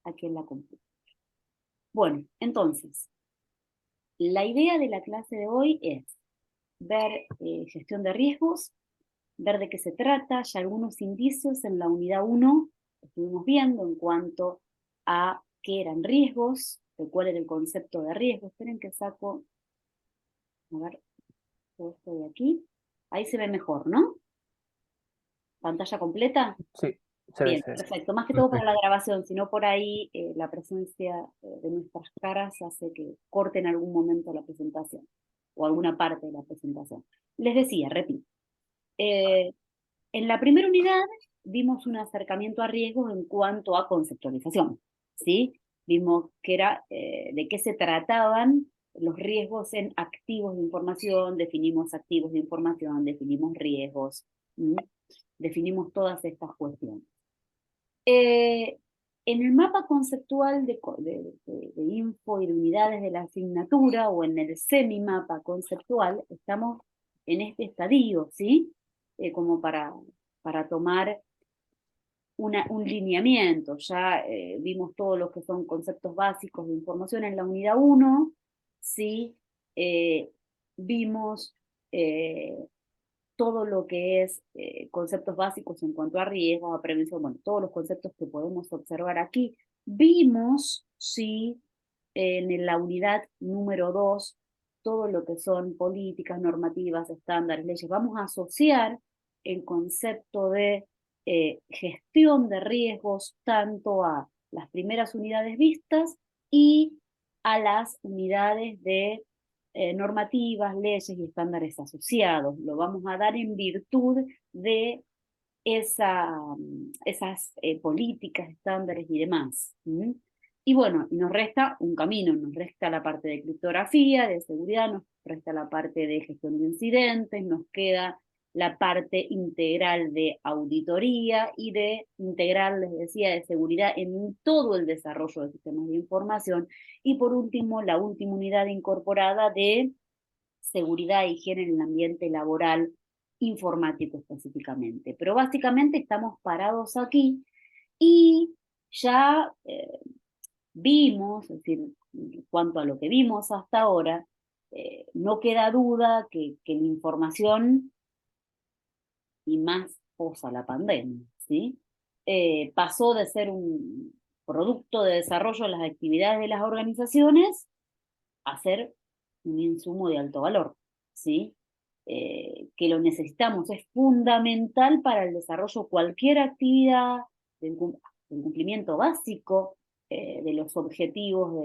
aquí en la computadora. Bueno, entonces, la idea de la clase de hoy es ver gestión de riesgos, ver de qué se trata, ya algunos indicios en la unidad 1 estuvimos viendo en cuanto a qué eran riesgos, de cuál era el concepto de riesgo. Esperen que saco, a ver, todo esto de aquí. Ahí se ve mejor, ¿no? ¿Pantalla completa? Sí, Bien, se ve. perfecto. Más que todo para la Perfecto. grabación, si no por ahí la presencia de nuestras caras hace que corte en algún momento la presentación o alguna parte de la presentación. Les decía, repito, eh, en la primera unidad vimos un acercamiento a riesgos en cuanto a conceptualización, ¿sí? Vimos que era de qué se trataban los riesgos en activos de información, definimos activos de información, definimos riesgos, ¿m? Definimos todas estas cuestiones. Eh, en el mapa conceptual de info y de unidades de la asignatura o en el semimapa conceptual, estamos en este estadio, ¿sí? Como para tomar un lineamiento. Ya vimos todos los que son conceptos básicos de información en la unidad 1, ¿sí? Vimos eh, todo lo que es conceptos básicos en cuanto a riesgos, a prevención, bueno, todos los conceptos que podemos observar aquí. Vimos, sí, en la unidad número 2, todo lo que son políticas, normativas, estándares, leyes. Vamos a asociar el concepto de gestión de riesgos tanto a las primeras unidades vistas y a las unidades de normativas, leyes y estándares asociados. Lo vamos a dar en virtud de esas políticas, estándares y demás. ¿Mm? Y bueno, nos resta un camino, nos resta la parte de criptografía, de seguridad, nos resta la parte de gestión de incidentes, nos queda la parte integral de auditoría y de integral, les decía, de seguridad en todo el desarrollo de sistemas de información. Y por último, la última unidad incorporada de seguridad e higiene en el ambiente laboral informático específicamente. Pero básicamente estamos parados aquí y ya vimos, es decir, en cuanto a lo que vimos hasta ahora, no queda duda que la información, y más posa la pandemia, ¿sí? Pasó de ser un producto de desarrollo de las actividades de las organizaciones a ser un insumo de alto valor, ¿sí? Que lo necesitamos, es fundamental para el desarrollo de cualquier actividad, del, del cumplimiento básico de los objetivos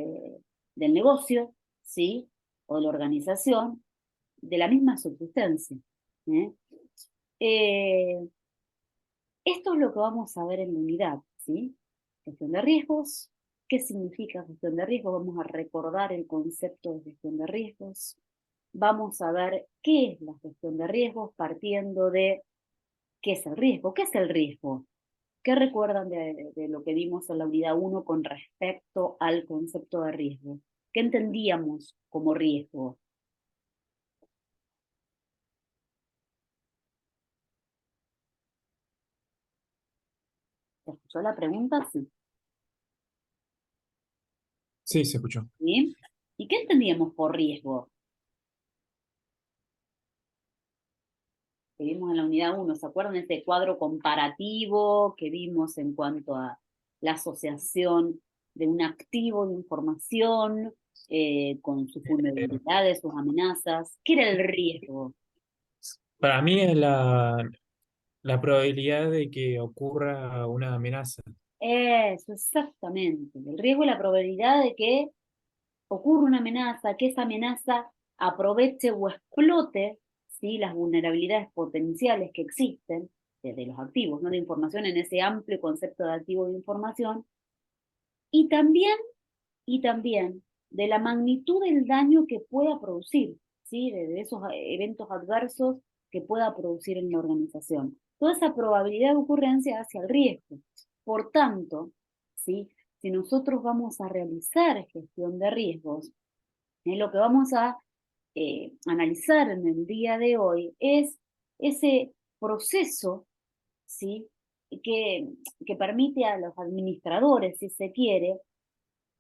del negocio, ¿sí? O de la organización, de la misma subsistencia. ¿Eh? Eh, Esto es lo que vamos a ver en la unidad, ¿sí? Gestión de riesgos. ¿Qué significa gestión de riesgos? Vamos a recordar el concepto de gestión de riesgos. Vamos a ver qué es la gestión de riesgos partiendo de qué es el riesgo. ¿Qué es el riesgo? ¿Qué recuerdan de lo que vimos en la unidad 1 con respecto al concepto de riesgo? ¿Qué entendíamos como riesgo? ¿Se escuchó la pregunta? Sí. Sí, se escuchó. ¿Sí? ¿Y qué entendíamos por riesgo? Que vimos en la unidad 1, ¿se acuerdan de ese cuadro comparativo que vimos en cuanto a la asociación de un activo de información con sus Eh, vulnerabilidades, sus amenazas? ¿Qué era el riesgo? Para mí es la probabilidad de que ocurra una amenaza. Eso, exactamente. El riesgo es la probabilidad de que ocurra una amenaza, que esa amenaza aproveche o explote, ¿sí?, las vulnerabilidades potenciales que existen de los activos, ¿no?, de información en ese amplio concepto de activo de información, y también, y también de la magnitud del daño que pueda producir, ¿sí?, de esos eventos adversos que pueda producir en la organización. Toda esa probabilidad de ocurrencia hacia el riesgo. Por tanto, ¿sí?, si nosotros vamos a realizar gestión de riesgos, lo que vamos a analizar en el día de hoy es ese proceso, ¿sí?, que, que permite a los administradores, si se quiere,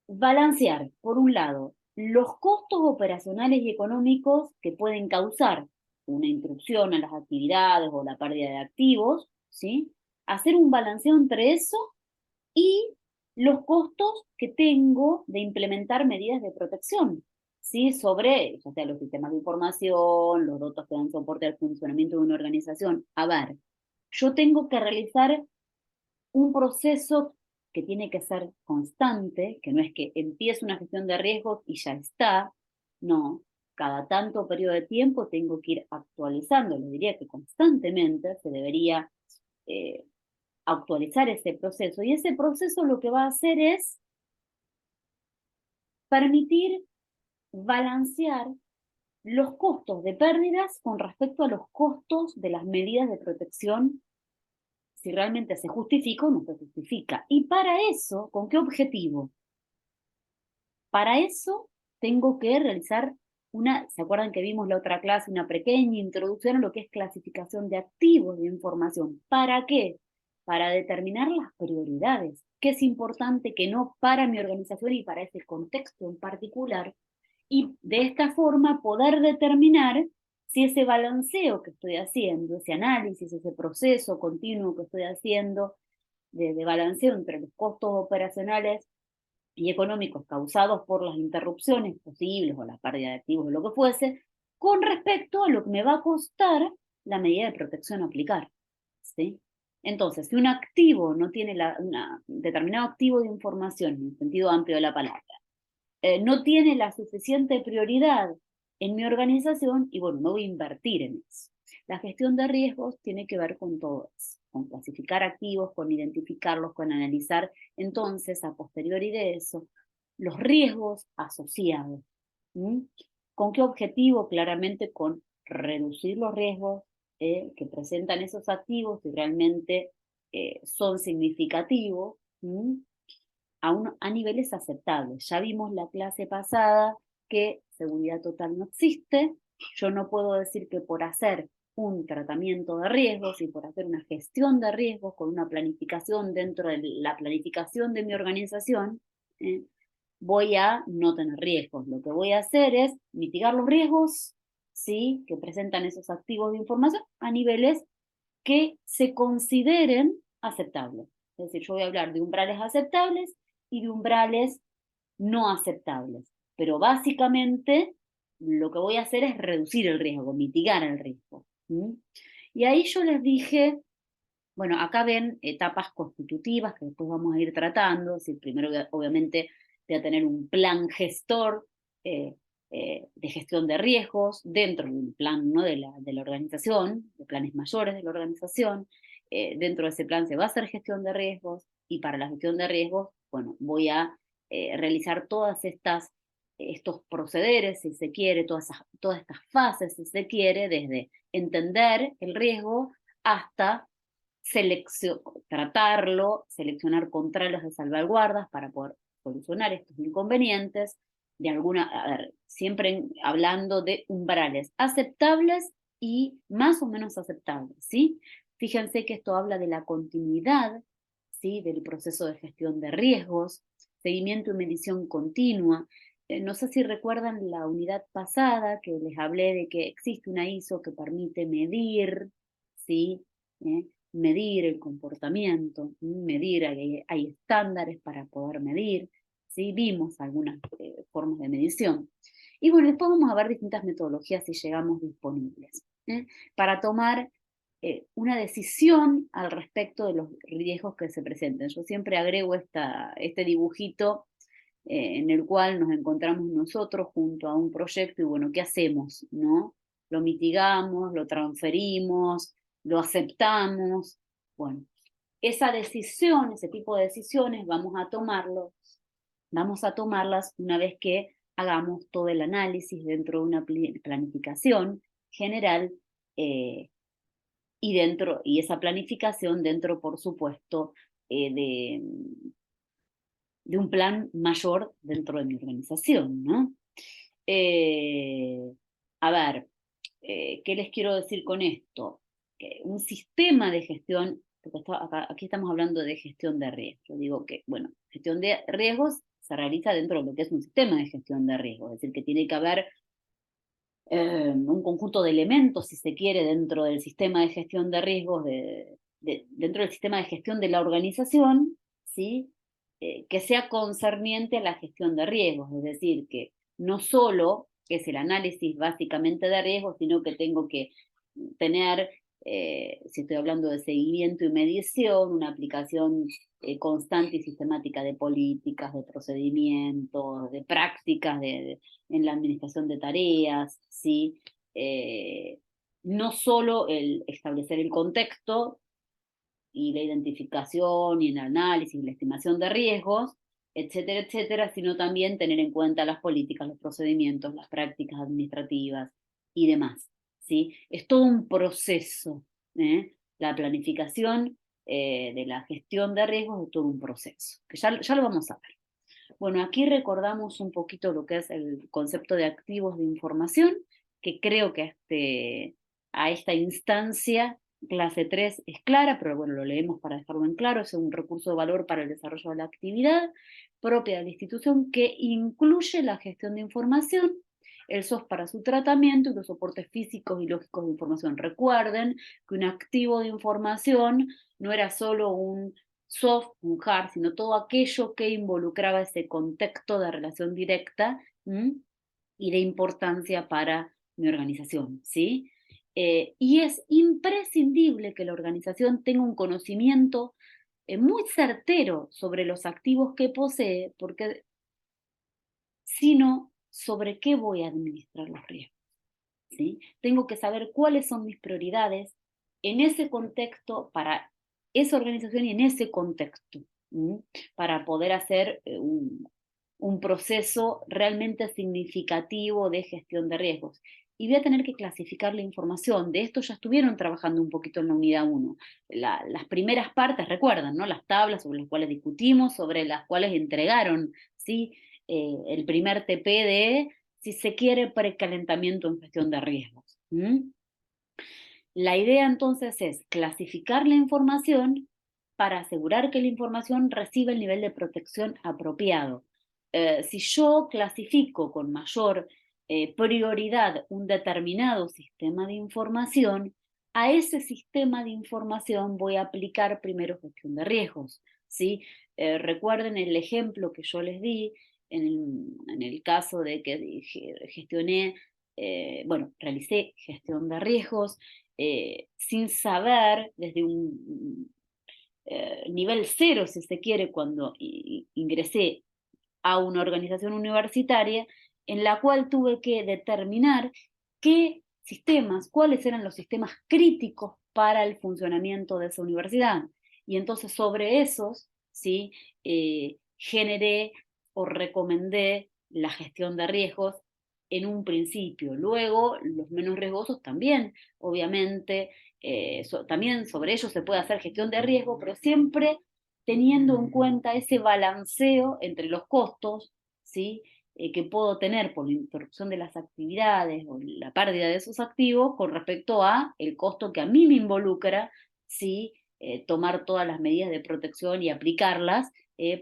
balancear, por un lado, los costos operacionales y económicos que pueden causar una interrupción a las actividades o la pérdida de activos, ¿sí? Hacer un balanceo entre eso y los costos que tengo de implementar medidas de protección, ¿sí? Sobre, ya sea los sistemas de información, los datos que dan soporte al funcionamiento de una organización. A ver, yo tengo que realizar un proceso que tiene que ser constante, que no es que empiece una gestión de riesgos y ya está, no, cada tanto periodo de tiempo tengo que ir actualizando, le diría que constantemente se debería eh, actualizar ese proceso, y ese proceso lo que va a hacer es permitir balancear los costos de pérdidas con respecto a los costos de las medidas de protección, si realmente se justifica o no se justifica. Y para eso, ¿con qué objetivo? Para eso tengo que realizar una, ¿se acuerdan que vimos la otra clase, una pequeña introducción a lo que es clasificación de activos de información? ¿Para qué? Para determinar las prioridades, qué es importante, que no para mi organización y para ese contexto en particular, y de esta forma poder determinar si ese balanceo que estoy haciendo, ese análisis, ese proceso continuo que estoy haciendo de balanceo entre los costos operacionales y económicos causados por las interrupciones posibles o la pérdida de activos o lo que fuese, con respecto a lo que me va a costar la medida de protección a aplicar, ¿sí? Entonces, si un activo no tiene un determinado activo de información, en el sentido amplio de la palabra, no tiene la suficiente prioridad en mi organización, y bueno, no voy a invertir en eso. La gestión de riesgos tiene que ver con todo eso, con clasificar activos, con identificarlos, con analizar entonces, a posteriori de eso, los riesgos asociados. ¿Mm? ¿Con qué objetivo? Claramente con reducir los riesgos que presentan esos activos si realmente son significativos. ¿Mm? A niveles aceptables. Ya vimos la clase pasada que seguridad total no existe. Yo no puedo decir que por hacer un tratamiento de riesgos y por hacer una gestión de riesgos con una planificación dentro de la planificación de mi organización, voy a no tener riesgos. Lo que voy a hacer es mitigar los riesgos, ¿sí?, que presentan esos activos de información a niveles que se consideren aceptables. Es decir, yo voy a hablar de umbrales aceptables y de umbrales no aceptables. Pero básicamente lo que voy a hacer es reducir el riesgo, mitigar el riesgo. ¿Mm? Y ahí yo les dije, bueno, acá ven etapas constitutivas que después vamos a ir tratando. Si primero, obviamente, voy a tener un plan gestor eh, de gestión de riesgos dentro del plan, ¿no?, de la organización, de planes mayores de la organización. Dentro de ese plan se va a hacer gestión de riesgos, y para la gestión de riesgos, bueno, voy a realizar estos procederes, si se quiere, todas estas fases, si se quiere, desde entender el riesgo hasta tratarlo, seleccionar contrarios de salvaguardas para poder solucionar estos inconvenientes, a ver, siempre hablando de umbrales aceptables y más o menos aceptables, ¿sí? Fíjense que esto habla de la continuidad, ¿sí?, del proceso de gestión de riesgos, seguimiento y medición continua. No sé si recuerdan la unidad pasada que les hablé de que existe una ISO que permite medir, ¿sí? Medir el comportamiento, medir, hay estándares para poder medir, ¿sí? Vimos algunas formas de medición. Y bueno, después vamos a ver distintas metodologías si llegamos disponibles, para tomar una decisión al respecto de los riesgos que se presenten. Yo siempre agrego este dibujito en el cual nos encontramos nosotros junto a un proyecto y bueno, ¿qué hacemos? ¿No? Lo mitigamos, lo transferimos, lo aceptamos. Bueno, esa decisión, ese tipo de decisiones vamos a tomarlas una vez que hagamos todo el análisis dentro de una planificación general, y esa planificación dentro, por supuesto, de un plan mayor dentro de mi organización, ¿no? A ver, ¿qué les quiero decir con esto? Un sistema de gestión porque aquí estamos hablando de gestión de riesgos. Yo digo que, bueno, gestión de riesgos se realiza dentro de lo que es un sistema de gestión de riesgos, es decir, que tiene que haber un conjunto de elementos, si se quiere, dentro del sistema de gestión de riesgos, dentro del sistema de gestión de la organización, ¿sí? Que sea concerniente a la gestión de riesgos, es decir, que no solo es el análisis básicamente de riesgos, sino que tengo que tener, si estoy hablando de seguimiento y medición, una aplicación constante y sistemática de políticas, de procedimientos, de prácticas en la administración de tareas, ¿sí? No solo el establecer el contexto y la identificación y el análisis y la estimación de riesgos, etcétera, etcétera, sino también tener en cuenta las políticas, los procedimientos, las prácticas administrativas y demás, ¿sí? Es todo un proceso, ¿eh? La planificación de la gestión de riesgos es todo un proceso, que ya lo vamos a ver. Bueno, aquí recordamos un poquito lo que es el concepto de activos de información, que creo que a esta instancia, clase 3 es clara, pero bueno, lo leemos para dejarlo en claro, es un recurso de valor para el desarrollo de la actividad propia de la institución que incluye la gestión de información, el SOS para su tratamiento y los soportes físicos y lógicos de información. Recuerden que un activo de información no era solo un soft, un hard, sino todo aquello que involucraba ese contexto de relación directa y de importancia para mi organización, ¿sí? Y es imprescindible que la organización tenga un conocimiento muy certero sobre los activos que posee, porque sino sobre qué voy a administrar los riesgos, ¿sí? Tengo que saber cuáles son mis prioridades en ese contexto para esa organización y en ese contexto, ¿sí? Para poder hacer un proceso realmente significativo de gestión de riesgos. Y voy a tener que clasificar la información. De esto ya estuvieron trabajando un poquito en la unidad 1. Las primeras partes, recuerdan, ¿no? Las tablas sobre las cuales discutimos, sobre las cuales entregaron, ¿sí? El primer TP de, si se quiere, precalentamiento en gestión de riesgos. La idea entonces es clasificar la información para asegurar que la información reciba el nivel de protección apropiado. Si yo clasifico con mayor prioridad un determinado sistema de información, a ese sistema de información voy a aplicar primero gestión de riesgos, ¿sí? Recuerden el ejemplo que yo les di en el caso de que gestioné, realicé gestión de riesgos sin saber, desde un nivel cero, si se quiere, cuando ingresé a una organización universitaria, en la cual tuve que determinar qué sistemas, cuáles eran los sistemas críticos para el funcionamiento de esa universidad. Y entonces sobre esos, ¿sí? Generé o recomendé la gestión de riesgos en un principio. Luego, los menos riesgosos también, obviamente, también sobre ellos se puede hacer gestión de riesgo, pero siempre teniendo en cuenta ese balanceo entre los costos, ¿sí? Que puedo tener por la interrupción de las actividades o la pérdida de esos activos con respecto a el costo que a mí me involucra, ¿sí? Tomar todas las medidas de protección y aplicarlas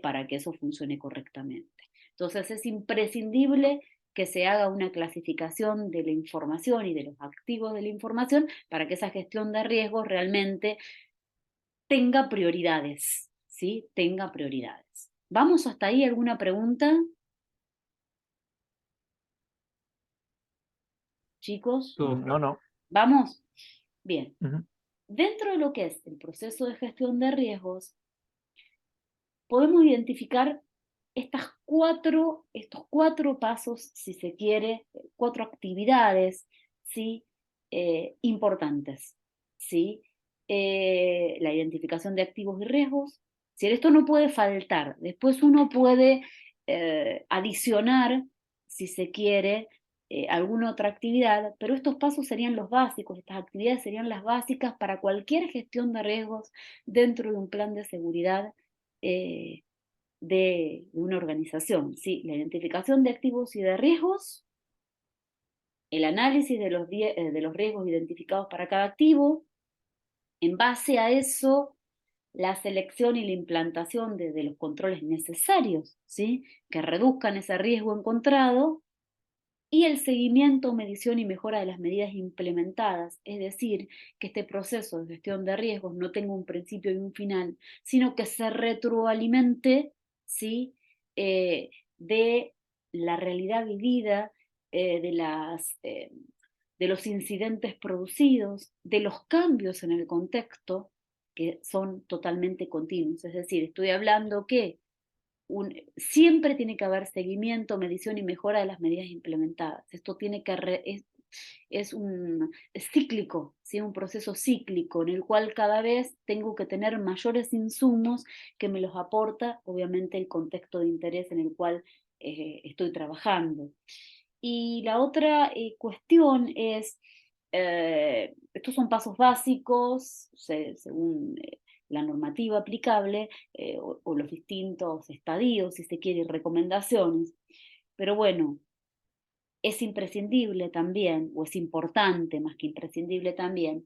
para que eso funcione correctamente. Entonces es imprescindible que se haga una clasificación de la información y de los activos de la información para que esa gestión de riesgos realmente tenga prioridades, ¿sí? Tenga prioridades. ¿Vamos hasta ahí? ¿Alguna pregunta, chicos? No, no. ¿Vamos? Bien. Ujú. Dentro de lo que es el proceso de gestión de riesgos, podemos identificar estos cuatro pasos, si se quiere, cuatro actividades, ¿sí? Importantes, ¿sí? La identificación de activos y riesgos. Si esto no puede faltar, después uno puede adicionar, si se quiere, alguna otra actividad, pero estos pasos serían los básicos, estas actividades serían las básicas para cualquier gestión de riesgos dentro de un plan de seguridad eh, de una organización, ¿sí? La identificación de activos y de riesgos, el análisis de los riesgos identificados para cada activo. En base a eso, la selección y la implantación de los controles necesarios, ¿sí? Que reduzcan ese riesgo encontrado, y el seguimiento, medición y mejora de las medidas implementadas, es decir, que este proceso de gestión de riesgos no tenga un principio y un final, sino que se retroalimente, ¿sí? De la realidad vivida, de los incidentes producidos, de los cambios en el contexto, que son totalmente continuos. Es decir, estoy hablando que siempre tiene que haber seguimiento, medición y mejora de las medidas implementadas. Esto tiene que es cíclico, ¿sí? Un proceso cíclico en el cual cada vez tengo que tener mayores insumos que me los aporta, obviamente, el contexto de interés en el cual estoy trabajando. Y la otra cuestión es, estos son pasos básicos, según la normativa aplicable, o los distintos estadios, si se quiere, y recomendaciones. Pero bueno, es imprescindible también, o es importante más que imprescindible también,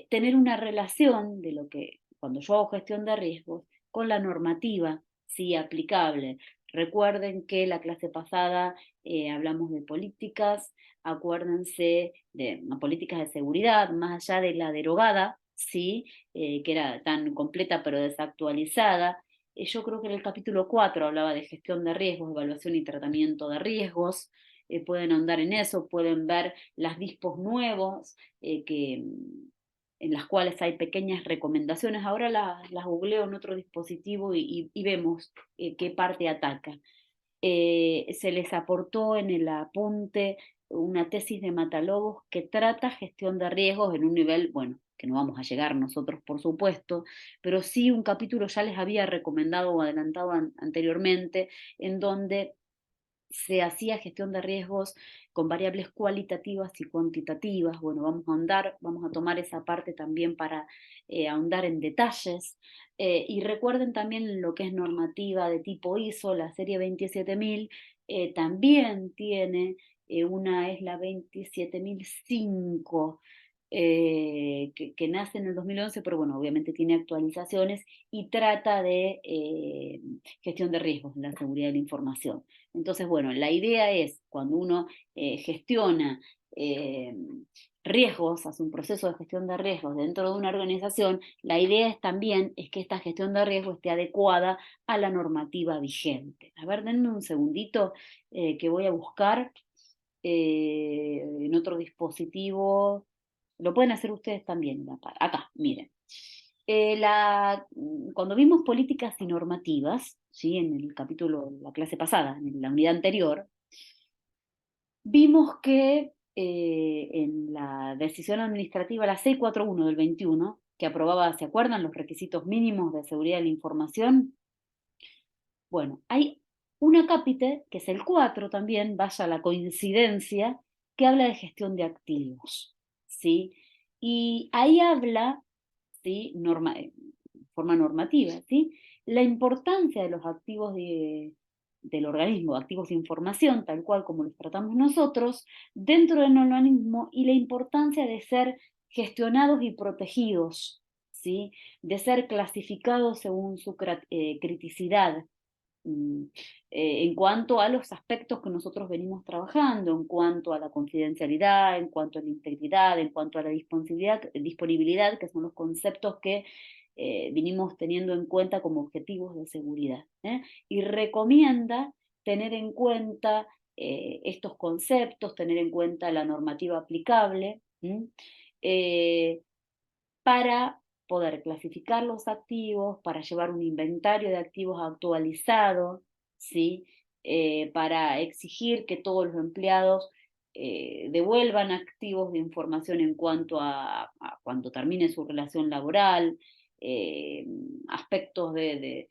tener una relación de lo que, cuando yo hago gestión de riesgos, con la normativa, sí, aplicable. Recuerden que la clase pasada hablamos de políticas, acuérdense de políticas de seguridad, más allá de la derogada, sí, que era tan completa pero desactualizada. Yo creo que en el capítulo 4 hablaba de gestión de riesgos, evaluación y tratamiento de riesgos. Pueden ahondar en eso, pueden ver las dispos nuevos, en las cuales hay pequeñas recomendaciones. Ahora las googleo en otro dispositivo y vemos qué parte ataca. Se les aportó en el apunte una tesis de Matalobos que trata gestión de riesgos en un nivel, bueno, que no vamos a llegar nosotros, por supuesto, pero sí un capítulo ya les había recomendado o adelantado anteriormente, en donde se hacía gestión de riesgos con variables cualitativas y cuantitativas. Bueno, vamos a tomar esa parte también para ahondar en detalles. Y recuerden también lo que es normativa de tipo ISO, la serie 27000, también tiene, una es la 27005, que nace en el 2011, pero bueno, obviamente tiene actualizaciones y trata de gestión de riesgos en la seguridad de la información. Entonces, bueno, la idea es, cuando uno gestiona eh, riesgos, hace un proceso de gestión de riesgos dentro de una organización, la idea también es que esta gestión de riesgos esté adecuada a la normativa vigente. A ver, denme un segundito que voy a buscar en otro dispositivo. Lo pueden hacer ustedes también. Acá, miren. Cuando vimos políticas y normativas, ¿sí? En el capítulo, la clase pasada, en la unidad anterior, vimos que en la decisión administrativa, la 641 del 21, que aprobaba, ¿se acuerdan?, los requisitos mínimos de seguridad de la información. Bueno, hay un acápite, que es el 4 también, vaya la coincidencia, que habla de gestión de activos, ¿sí? Y ahí habla, ¿sí? Forma normativa, ¿sí? La importancia de los activos del organismo, activos de información, tal cual como los tratamos nosotros, dentro del organismo, y la importancia de ser gestionados y protegidos, ¿sí? De ser clasificados según su criticidad, mm, en cuanto a los aspectos que nosotros venimos trabajando, en cuanto a la confidencialidad, en cuanto a la integridad, en cuanto a la disponibilidad, que son los conceptos que vinimos teniendo en cuenta como objetivos de seguridad. Y recomienda tener en cuenta estos conceptos, tener en cuenta la normativa aplicable, eh, para poder clasificar los activos, para llevar un inventario de activos actualizado, ¿sí? Para exigir que todos los empleados devuelvan activos de información en cuanto a cuando termine su relación laboral, eh, aspectos de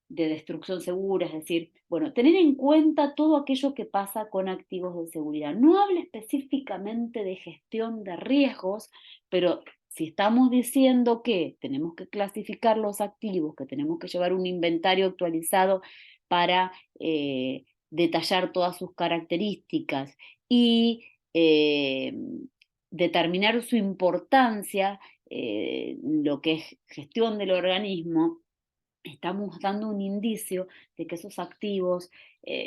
destrucción segura, es decir, bueno, tener en cuenta todo aquello que pasa con activos de seguridad. No habla específicamente de gestión de riesgos, pero si estamos diciendo que tenemos que clasificar los activos, que tenemos que llevar un inventario actualizado para detallar todas sus características y determinar su importancia lo que es gestión del organismo, estamos dando un indicio de que esos activos,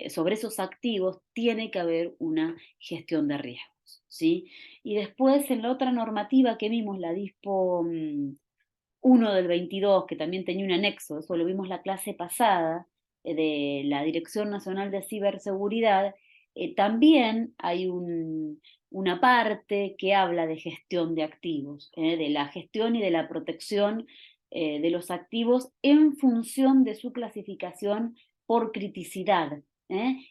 sobre esos activos tiene que haber una gestión de riesgos, ¿sí? Y después en la otra normativa que vimos, la Dispo 1 del 22, que también tenía un anexo, eso lo vimos la clase pasada, de la Dirección Nacional de Ciberseguridad, también hay una parte que habla de gestión de activos, de la gestión y de la protección de los activos en función de su clasificación por criticidad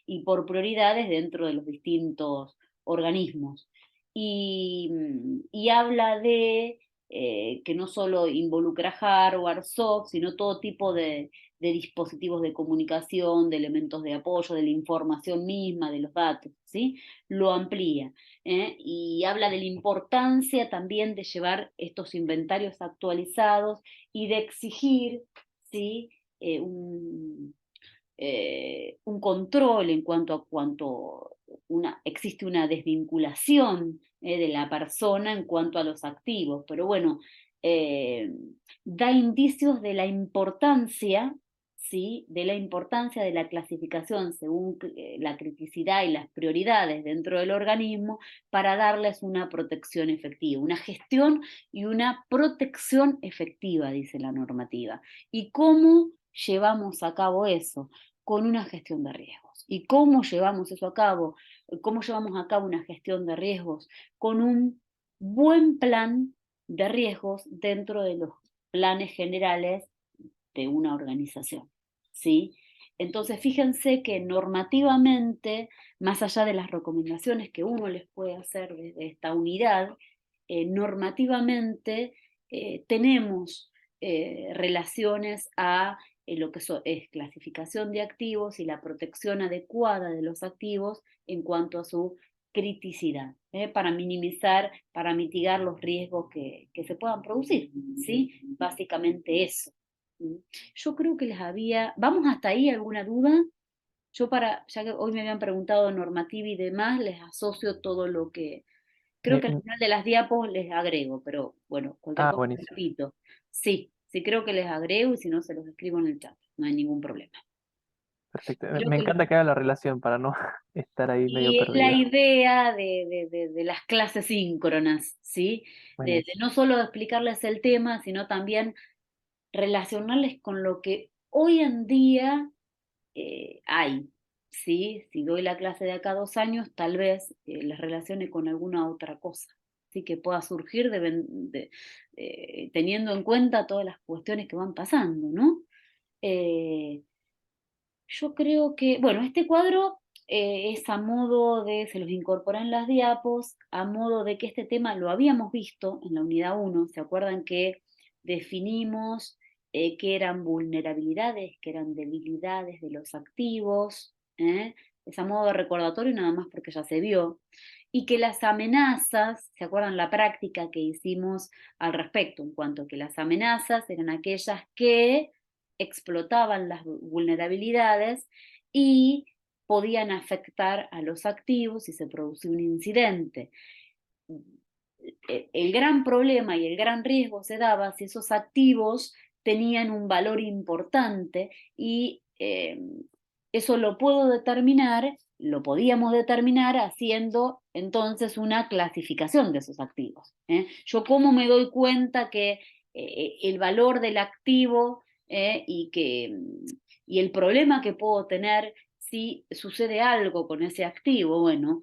y por prioridades dentro de los distintos organismos. Y habla de que no solo involucra hardware, software, sino todo tipo de dispositivos de comunicación, de elementos de apoyo, de la información misma, de los datos, ¿sí? Lo amplía. Y habla de la importancia también de llevar estos inventarios actualizados y de exigir, ¿sí? Eh, un, un control en cuanto a cuanto existe una desvinculación de la persona en cuanto a los activos, pero bueno, eh, da indicios de la importancia, ¿sí? De la importancia de la clasificación según la criticidad y las prioridades dentro del organismo para darles una protección efectiva, una gestión y una protección efectiva, dice la normativa. ¿Y cómo llevamos a cabo eso? Con una gestión de riesgos. ¿Y cómo llevamos eso a cabo? ¿Cómo llevamos a cabo una gestión de riesgos? Con un buen plan de riesgos dentro de los planes generales de una organización, ¿sí? Entonces, fíjense que normativamente, más allá de las recomendaciones que uno les puede hacer desde esta unidad, normativamente tenemos relaciones a lo que es clasificación de activos y la protección adecuada de los activos en cuanto a su criticidad, para minimizar, para mitigar los riesgos que se puedan producir, ¿sí? Básicamente eso. Yo creo que les había... ¿Vamos hasta ahí? ¿Alguna duda? Yo ya que hoy me habían preguntado normativa y demás, les asocio todo lo que... Creo Eh, que al mm, final de las diapos les agrego, pero bueno, cualquier cosa Buenísimo. repito. Sí, sí creo que les agrego y si no se los escribo en el chat, no hay ningún problema. Perfecto. Creo Me que encanta que haga la relación para no estar ahí medio y es la perdido. idea de las clases síncronas, ¿sí? De Buenísimo. no solo explicarles el tema, sino también relacionarles con lo que hoy en día hay, ¿sí? Si doy la clase de acá 2 años, tal vez las relacione con alguna otra cosa, ¿sí? Que pueda surgir teniendo en cuenta todas las cuestiones que van pasando, ¿no? Eh, yo creo que, bueno, este cuadro es a modo de, se los incorpora en las diapos, a modo de que este tema lo habíamos visto en la unidad 1. ¿Se acuerdan que definimos qué eran vulnerabilidades, qué eran debilidades de los activos? Es a modo de recordatorio nada más porque ya se vio. Y que las amenazas, ¿se acuerdan la práctica que hicimos al respecto? En cuanto a que las amenazas eran aquellas que explotaban las vulnerabilidades y podían afectar a los activos si se producía un incidente. El gran problema y el gran riesgo se daba si esos activos tenían un valor importante y eso lo puedo determinar, lo podíamos determinar haciendo entonces una clasificación de esos activos. Yo cómo me doy cuenta que el valor del activo y el problema que puedo tener si sucede algo con ese activo, bueno,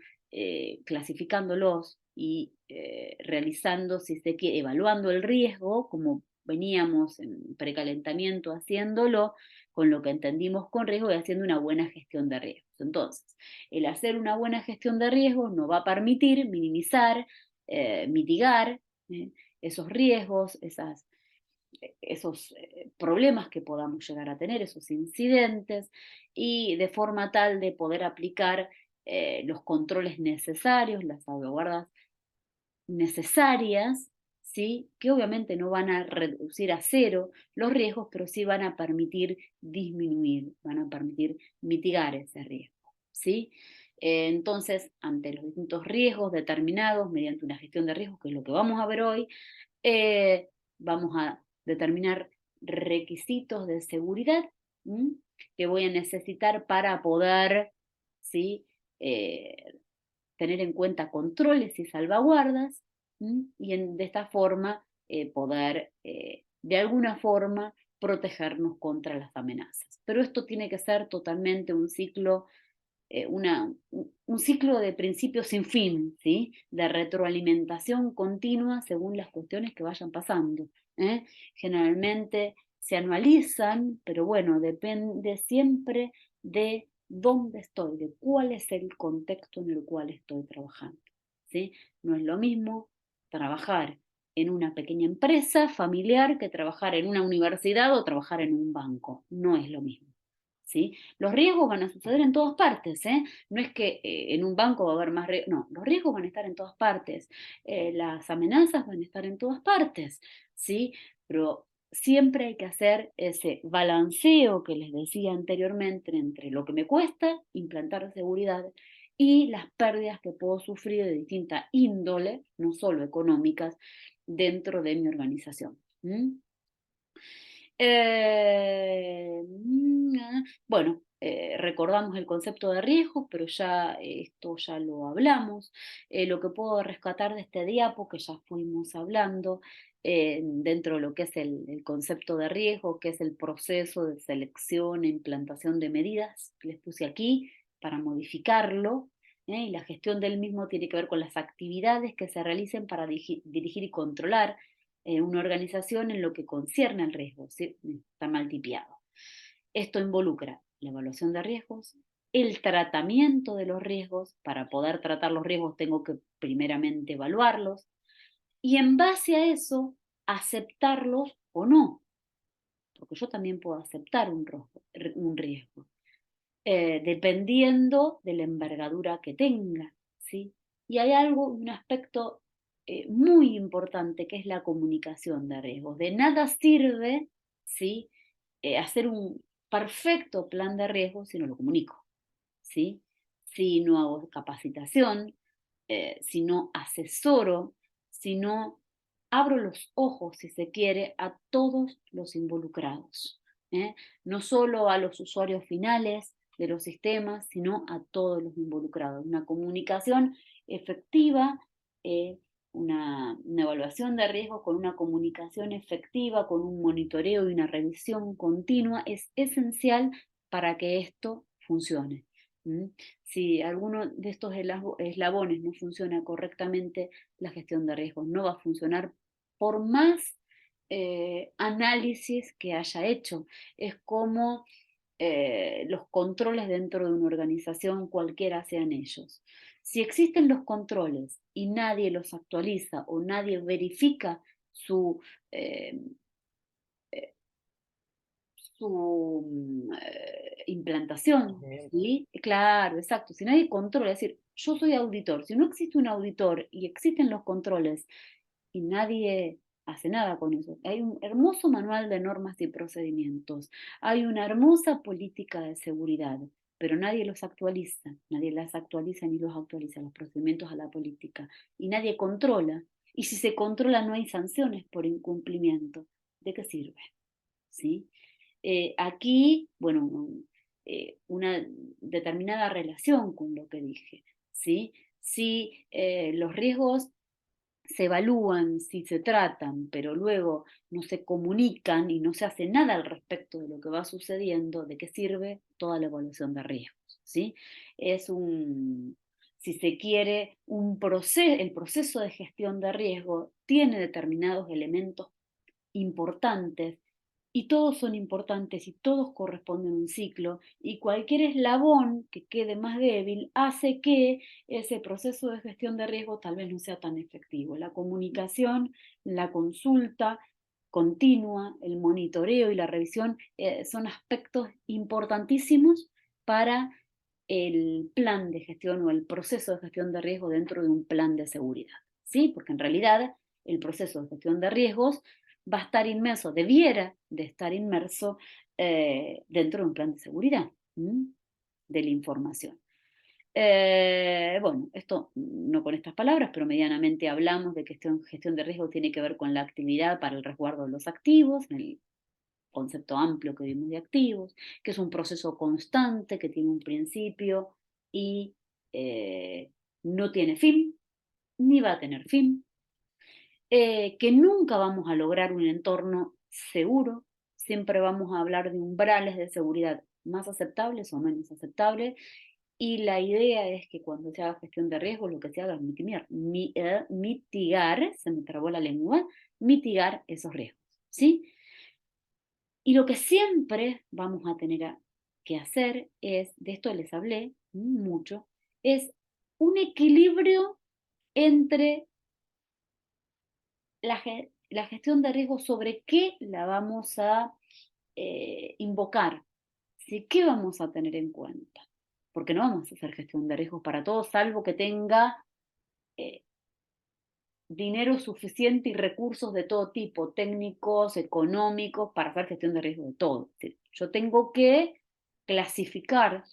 clasificándolos y realizando, si se quiere, evaluando el riesgo, como veníamos en precalentamiento haciéndolo, con lo que entendimos con riesgo y haciendo una buena gestión de riesgos. Entonces, el hacer una buena gestión de riesgos nos va a permitir minimizar, mitigar esos riesgos, esos problemas que podamos llegar a tener, esos incidentes, y de forma tal de poder aplicar los controles necesarios, las salvaguardas necesarias, ¿sí? Que obviamente no van a reducir a cero los riesgos, pero sí van a permitir disminuir, van a permitir mitigar ese riesgo, ¿sí? Entonces, ante los distintos riesgos determinados mediante una gestión de riesgos, que es lo que vamos a ver hoy, Vamos a determinar requisitos de seguridad que voy a necesitar para poder, ¿sí? Tener en cuenta controles y salvaguardas y de esta forma poder de alguna forma protegernos contra las amenazas. Pero esto tiene que ser totalmente un ciclo, un ciclo de principios sin fin, ¿sí? De retroalimentación continua según las cuestiones que vayan pasando. Generalmente se anualizan, pero bueno, depende siempre de dónde estoy, de cuál es el contexto en el cual estoy trabajando, ¿sí? No es lo mismo trabajar en una pequeña empresa familiar que trabajar en una universidad o trabajar en un banco. No es lo mismo, ¿sí? Los riesgos van a suceder en todas partes, ¿eh? No es que en un banco va a haber más riesgos, no, los riesgos van a estar en todas partes, las amenazas van a estar en todas partes, ¿sí? Pero siempre hay que hacer ese balanceo que les decía anteriormente entre lo que me cuesta implantar seguridad y las pérdidas que puedo sufrir de distinta índole, no solo económicas, dentro de mi organización. Bueno, recordamos el concepto de riesgos, pero ya esto ya lo hablamos. Lo que puedo rescatar de este diapo, que ya fuimos hablando, dentro de lo que es el concepto de riesgo, que es el proceso de selección e implantación de medidas, que les puse aquí para modificarlo. Y la gestión del mismo tiene que ver con las actividades que se realicen para dirigir y controlar una organización en lo que concierne al riesgo, ¿sí? Está mal tipiado. Esto involucra la evaluación de riesgos, el tratamiento de los riesgos. Para poder tratar los riesgos tengo que primeramente evaluarlos y en base a eso aceptarlos o no, porque yo también puedo aceptar un riesgo dependiendo de la envergadura que tenga, ¿sí? Y hay un aspecto muy importante que es la comunicación de riesgos. De nada sirve, ¿sí? Hacer un perfecto plan de riesgos si no lo comunico, ¿sí? Si no hago capacitación, si no asesoro, si no abro los ojos, si se quiere, a todos los involucrados, no solo a los usuarios finales de los sistemas, sino a todos los involucrados. Una comunicación efectiva, una evaluación de riesgo con una comunicación efectiva, con un monitoreo y una revisión continua es esencial para que esto funcione. Si alguno de estos eslabones no funciona correctamente, la gestión de riesgos no va a funcionar por más análisis que haya hecho. Es como los controles dentro de una organización, cualquiera sean ellos. Si existen los controles y nadie los actualiza o nadie verifica su eh, implantación, ¿sí? Claro, exacto. Si nadie controla, es decir, yo soy auditor, si no existe un auditor y existen los controles y nadie hace nada con eso, hay un hermoso manual de normas y procedimientos, hay una hermosa política de seguridad, pero nadie los actualiza, nadie las actualiza ni los actualiza los procedimientos a la política y nadie controla. Y si se controla no hay sanciones por incumplimiento. ¿De qué sirve? ¿Sí? Aquí, bueno, una determinada relación con lo que dije, ¿sí? Si los riesgos se evalúan, si se tratan, pero luego no se comunican y no se hace nada al respecto de lo que va sucediendo, ¿de qué sirve toda la evaluación de riesgos? ¿Sí? Es si se quiere, el proceso de gestión de riesgo tiene determinados elementos importantes y todos son importantes y todos corresponden a un ciclo y cualquier eslabón que quede más débil hace que ese proceso de gestión de riesgo tal vez no sea tan efectivo. La comunicación, la consulta continua, el monitoreo y la revisión son aspectos importantísimos para el plan de gestión o el proceso de gestión de riesgo dentro de un plan de seguridad, ¿sí? Porque en realidad el proceso de gestión de riesgos va a estar inmerso, debiera de estar inmerso dentro de un plan de seguridad de la información. Bueno, esto no con estas palabras, pero medianamente hablamos de que gestión de riesgo tiene que ver con la actividad para el resguardo de los activos, en el concepto amplio que vimos de activos, que es un proceso constante, que tiene un principio y no tiene fin, ni va a tener fin, que nunca vamos a lograr un entorno seguro, siempre vamos a hablar de umbrales de seguridad más aceptables o menos aceptables, y la idea es que cuando se haga gestión de riesgos, lo que se haga es mitigar, se me trabó la lengua, mitigar esos riesgos, ¿sí? Y lo que siempre vamos a tener que hacer es, de esto les hablé mucho, es un equilibrio entre la gestión de riesgos, sobre qué la vamos a invocar, ¿sí? ¿Qué vamos a tener en cuenta? Porque no vamos a hacer gestión de riesgos para todos, salvo que tenga eh, dinero suficiente y recursos de todo tipo, técnicos, económicos, para hacer gestión de riesgos de todo. Es decir, yo tengo que clasificar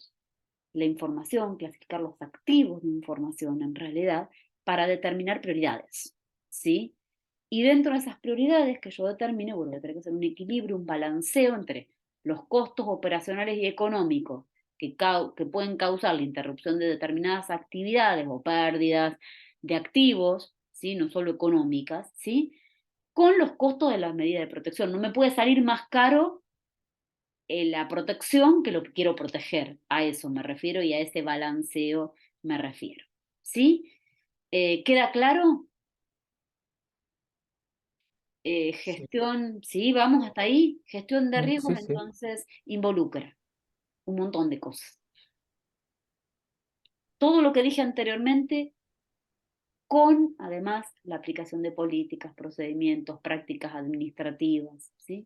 la información, clasificar los activos de información en realidad, para determinar prioridades, ¿sí? Y dentro de esas prioridades que yo determine, bueno, voy a tener que hacer un equilibrio, un balanceo entre los costos operacionales y económicos que pueden causar la interrupción de determinadas actividades o pérdidas de activos, ¿sí? No solo económicas, ¿sí? Con los costos de las medidas de protección. No me puede salir más caro la protección que lo que quiero proteger. A eso me refiero y a ese balanceo me refiero. ¿Sí? ¿Queda claro? Sí. Gestión, sí, vamos hasta ahí. Gestión de riesgos Sí, sí. entonces involucra un montón de cosas. Todo lo que dije anteriormente, con además la aplicación de políticas, procedimientos, prácticas administrativas, ¿sí?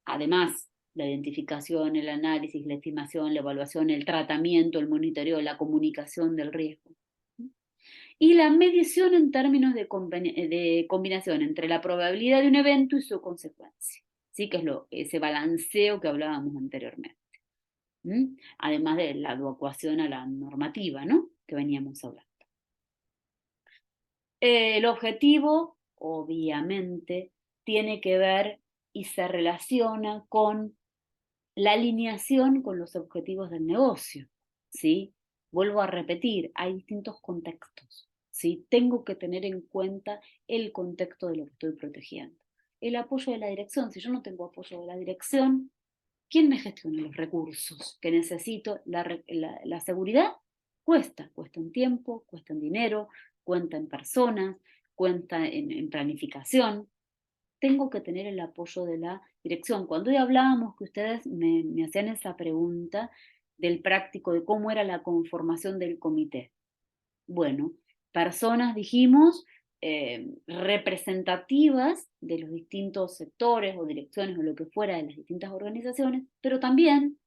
Además, la identificación, el análisis, la estimación, la evaluación, el tratamiento, el monitoreo, la comunicación del riesgo. Y la medición en términos de combinación entre la probabilidad de un evento y su consecuencia. ¿Sí? Que es ese balanceo que hablábamos anteriormente. Además de la adecuación a la normativa, ¿no? Que veníamos hablando. El objetivo, obviamente, tiene que ver y se relaciona con la alineación con los objetivos del negocio, ¿sí? Vuelvo a repetir, hay distintos contextos, ¿sí? Tengo que tener en cuenta el contexto de lo que estoy protegiendo. El apoyo de la dirección, si yo no tengo apoyo de la dirección, ¿quién me gestiona los recursos que necesito? La seguridad cuesta en tiempo, cuesta en dinero, cuenta en personas, cuenta en planificación. Tengo que tener el apoyo de la dirección. Cuando hoy hablábamos que ustedes me hacían esa pregunta del práctico, de cómo era la conformación del comité. Bueno, personas, dijimos, representativas de los distintos sectores o direcciones o lo que fuera de las distintas organizaciones, pero también,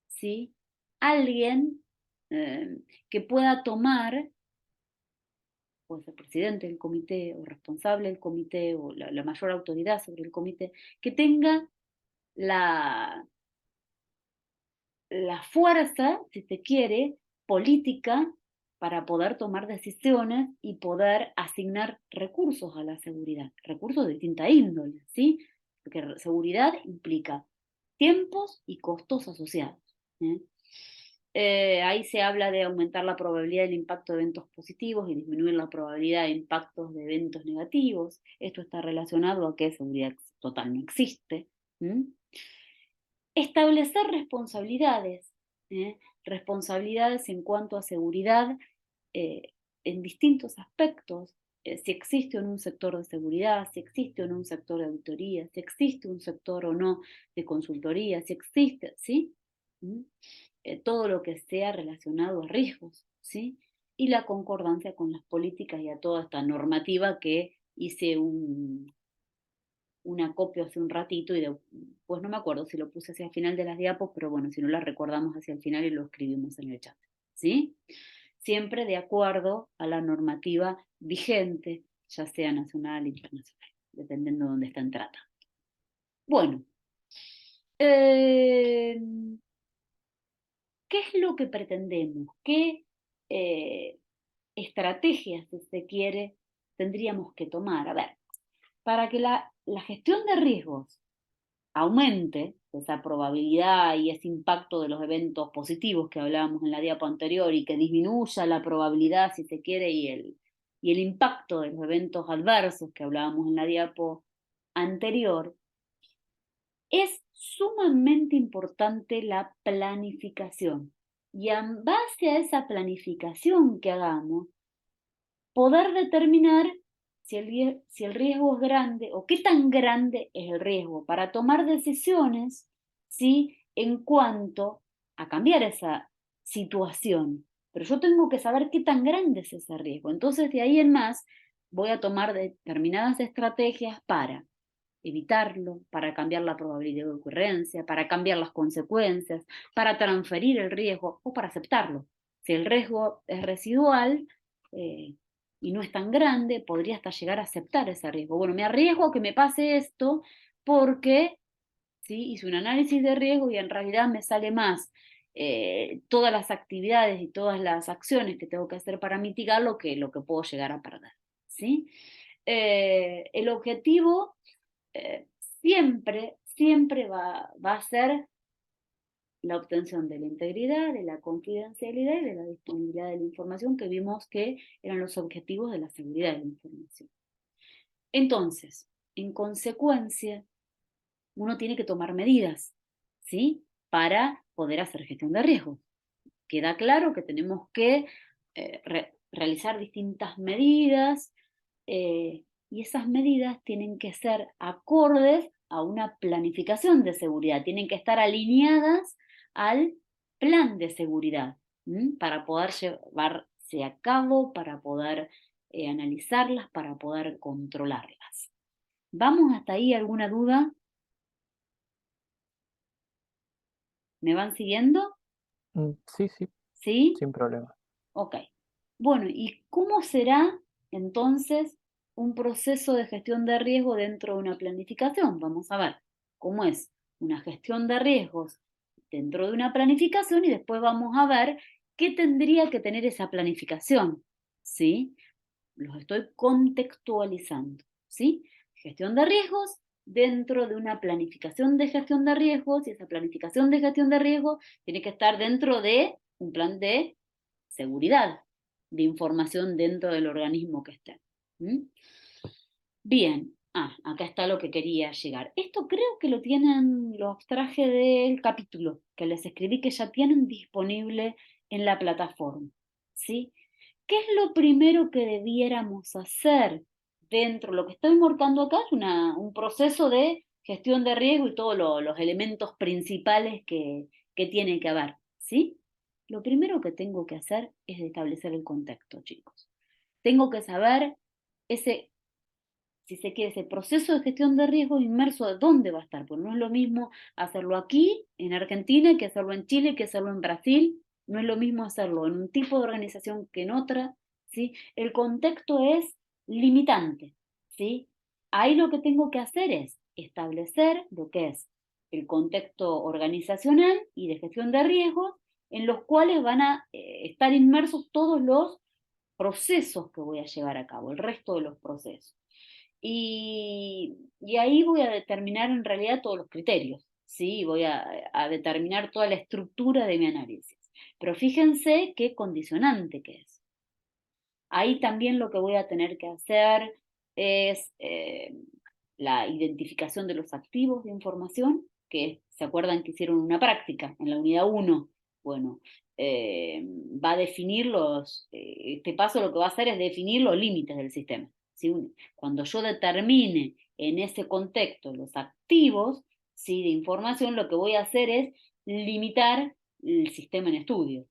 ¿sí? Alguien que pueda tomar, puede ser presidente del comité o responsable del comité o la mayor autoridad sobre el comité, que tenga la, la fuerza, si se quiere, política para poder tomar decisiones y poder asignar recursos a la seguridad, recursos de distinta índole, ¿sí? Porque seguridad implica tiempos y costos asociados. ¿Eh? Ahí se habla de aumentar la probabilidad del impacto de eventos positivos y disminuir la probabilidad de impactos de eventos negativos. Esto está relacionado a que seguridad total no existe. Establecer responsabilidades, responsabilidades en cuanto a seguridad eh, en distintos aspectos. Si existe o no un sector de seguridad, si existe o no un sector de auditoría, si existe un sector o no de consultoría, si existe, ¿sí? Todo lo que sea relacionado a riesgos, ¿sí? Y la concordancia con las políticas y a toda esta normativa que hice un acopio hace un ratito y pues no me acuerdo si lo puse hacia el final de las diapos, pero bueno, si no las recordamos hacia el final y lo escribimos en el chat, ¿sí? Siempre de acuerdo a la normativa vigente, ya sea nacional o internacional, dependiendo de dónde están tratando. Bueno, ¿qué ¿qué es lo que pretendemos? ¿Qué estrategias, si se quiere, tendríamos que tomar? A ver, para que la gestión de riesgos aumente esa probabilidad y ese impacto de los eventos positivos que hablábamos en la diapo anterior y que disminuya la probabilidad, si se quiere, y el impacto de los eventos adversos que hablábamos en la diapo anterior, es sumamente importante la planificación. Y en base a esa planificación que hagamos, poder determinar si el riesgo es grande o qué tan grande es el riesgo para tomar decisiones, ¿sí?, en cuanto a cambiar esa situación. Pero yo tengo que saber qué tan grande es ese riesgo. Entonces, de ahí en más, voy a tomar determinadas estrategias para evitarlo, para cambiar la probabilidad de ocurrencia, para cambiar las consecuencias, para transferir el riesgo o para aceptarlo. Si el riesgo es residual y no es tan grande, podría hasta llegar a aceptar ese riesgo. Bueno, me arriesgo a que me pase esto porque, ¿sí?, hice un análisis de riesgo y en realidad me sale más todas las actividades y todas las acciones que tengo que hacer para mitigar lo que puedo llegar a perder, ¿sí? El objetivo eh, siempre va a ser la obtención de la integridad, de la confidencialidad y de la disponibilidad de la información, que vimos que eran los objetivos de la seguridad de la información. Entonces, en consecuencia, uno tiene que tomar medidas, ¿sí?, para poder hacer gestión de riesgos. Queda claro que tenemos que realizar distintas medidas, y esas medidas tienen que ser acordes a una planificación de seguridad, tienen que estar alineadas al plan de seguridad, para poder llevarse a cabo, para poder analizarlas, para poder controlarlas. ¿Vamos hasta ahí? ¿Alguna duda? ¿Me van siguiendo? Sí, sí, ¿Sí? sin problema. Ok. Bueno, ¿y cómo será entonces un proceso de gestión de riesgo dentro de una planificación? Vamos a ver cómo es una gestión de riesgos dentro de una planificación y después vamos a ver qué tendría que tener esa planificación, ¿sí? Los estoy contextualizando, ¿sí? Gestión de riesgos dentro de una planificación de gestión de riesgos, y esa planificación de gestión de riesgos tiene que estar dentro de un plan de seguridad de información dentro del organismo que esté. Bien, acá está lo que quería llegar. Esto creo que lo tienen, lo extraje del capítulo que les escribí, que ya tienen disponible en la plataforma, ¿sí? ¿Qué es lo primero que debiéramos hacer dentro? Lo que estoy marcando acá es un proceso de gestión de riesgo y todos los elementos principales que tiene que haber, ¿sí? Lo primero que tengo que hacer es establecer el contexto, chicos. Tengo que saber si se quiere, ese proceso de gestión de riesgo inmerso de dónde va a estar, porque no es lo mismo hacerlo aquí, en Argentina, que hacerlo en Chile, que hacerlo en Brasil, no es lo mismo hacerlo en un tipo de organización que en otra, ¿sí? El contexto es limitante, ¿sí? Ahí lo que tengo que hacer es establecer lo que es el contexto organizacional y de gestión de riesgos, en los cuales van a estar inmersos todos los procesos que voy a llevar a cabo, el resto de los procesos. Y ahí voy a determinar en realidad todos los criterios, ¿sí? Voy a determinar toda la estructura de mi análisis. Pero fíjense qué condicionante que es. Ahí también lo que voy a tener que hacer es la identificación de los activos de información, que se acuerdan que hicieron una práctica en la unidad 1. Bueno, va a definir este paso lo que va a hacer es definir los límites del sistema. ¿Sí? Cuando yo determine en ese contexto los activos, ¿sí?, de información, lo que voy a hacer es limitar el sistema en estudio.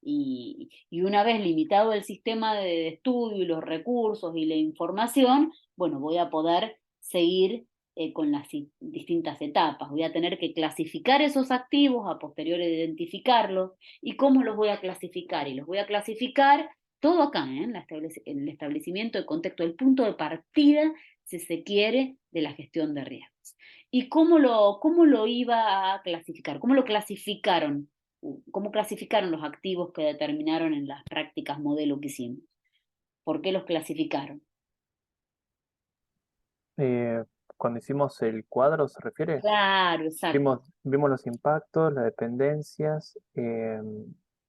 Y una vez limitado el sistema de estudio y los recursos y la información, bueno, voy a poder seguir con las distintas etapas. Voy a tener que clasificar esos activos, a posteriori identificarlos. ¿Y cómo los voy a clasificar? Y los voy a clasificar todo acá, en el establecimiento de contexto, el punto de partida, si se quiere, de la gestión de riesgos. ¿Y cómo lo iba a clasificar? ¿Cómo lo clasificaron cómo clasificaron los activos que determinaron en las prácticas modelo que hicimos. ¿Por qué los clasificaron? Eh, Cuando hicimos el cuadro, ¿se refiere? Claro, exacto. Vimos los impactos, las dependencias, ¿Y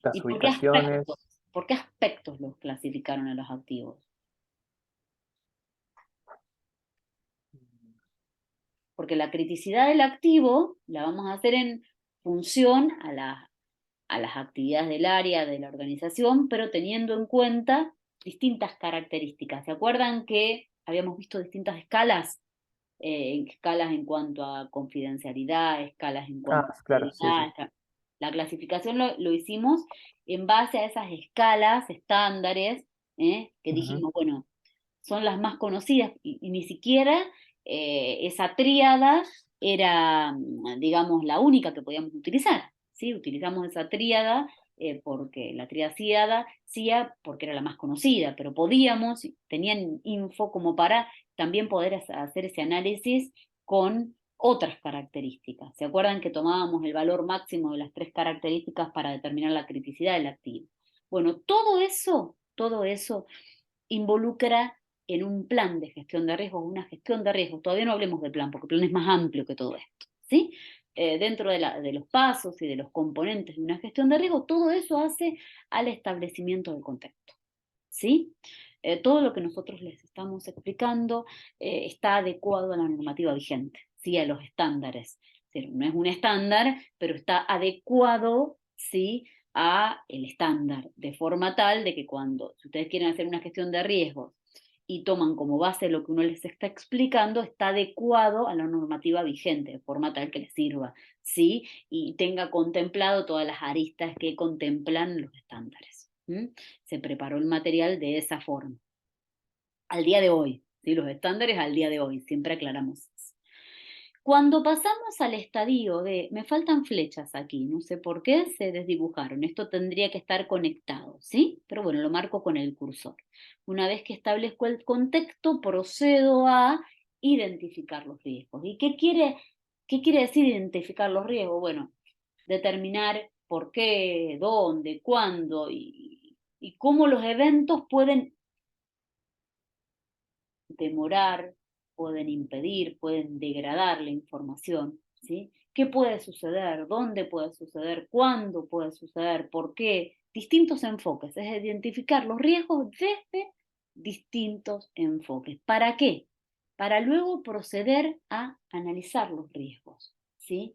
las por qué ubicaciones. aspectos? ¿Por qué aspectos los clasificaron a los activos? Porque la criticidad del activo la vamos a hacer en función a las actividades del área, de la organización, pero teniendo en cuenta distintas características. ¿Se acuerdan que habíamos visto distintas escalas? Escalas en cuanto a confidencialidad, escalas en Ah, cuanto a claro, sí, sí. seguridad. La clasificación lo hicimos en base a esas escalas estándares, que Ujú. dijimos, bueno, son las más conocidas y ni siquiera esa tríada era, digamos, la única que podíamos utilizar. ¿Sí? Utilizamos esa tríada porque la tríada CIA porque era la más conocida, pero podíamos, tenían info como para también poder hacer ese análisis con otras características. ¿Se acuerdan que tomábamos el valor máximo de las 3 características para determinar la criticidad del activo? Bueno, todo eso involucra en un plan de gestión de riesgos, una gestión de riesgos. Todavía no hablemos de plan, porque el plan es más amplio que todo esto, ¿sí? Dentro de los pasos y de los componentes de una gestión de riesgos, todo eso hace al establecimiento del contexto, ¿sí? Todo lo que nosotros les estamos explicando está adecuado a la normativa vigente, ¿sí? A los estándares. No es un estándar, pero está adecuado, ¿sí? A el estándar, de forma tal de que cuando, si ustedes quieren hacer una gestión de riesgos y toman como base lo que uno les está explicando, está adecuado a la normativa vigente, de forma tal que les sirva, ¿sí? Y tenga contemplado todas las aristas que contemplan los estándares. Se preparó el material de esa forma. Al día de hoy, ¿sí? Los estándares al día de hoy, siempre aclaramos eso. Cuando pasamos al estadio de, me faltan flechas aquí, no sé por qué se desdibujaron, esto tendría que estar conectado, ¿sí? Pero bueno, lo marco con el cursor. Una vez que establezco el contexto, procedo a identificar los riesgos. ¿Y qué quiere decir identificar los riesgos? Bueno, determinar por qué, dónde, cuándo y cómo los eventos pueden demorar, pueden impedir, pueden degradar la información, ¿sí? ¿Qué puede suceder? ¿Dónde puede suceder? ¿Cuándo puede suceder? ¿Por qué? Distintos enfoques, es identificar los riesgos desde distintos enfoques. ¿Para qué? Para luego proceder a analizar los riesgos, ¿sí?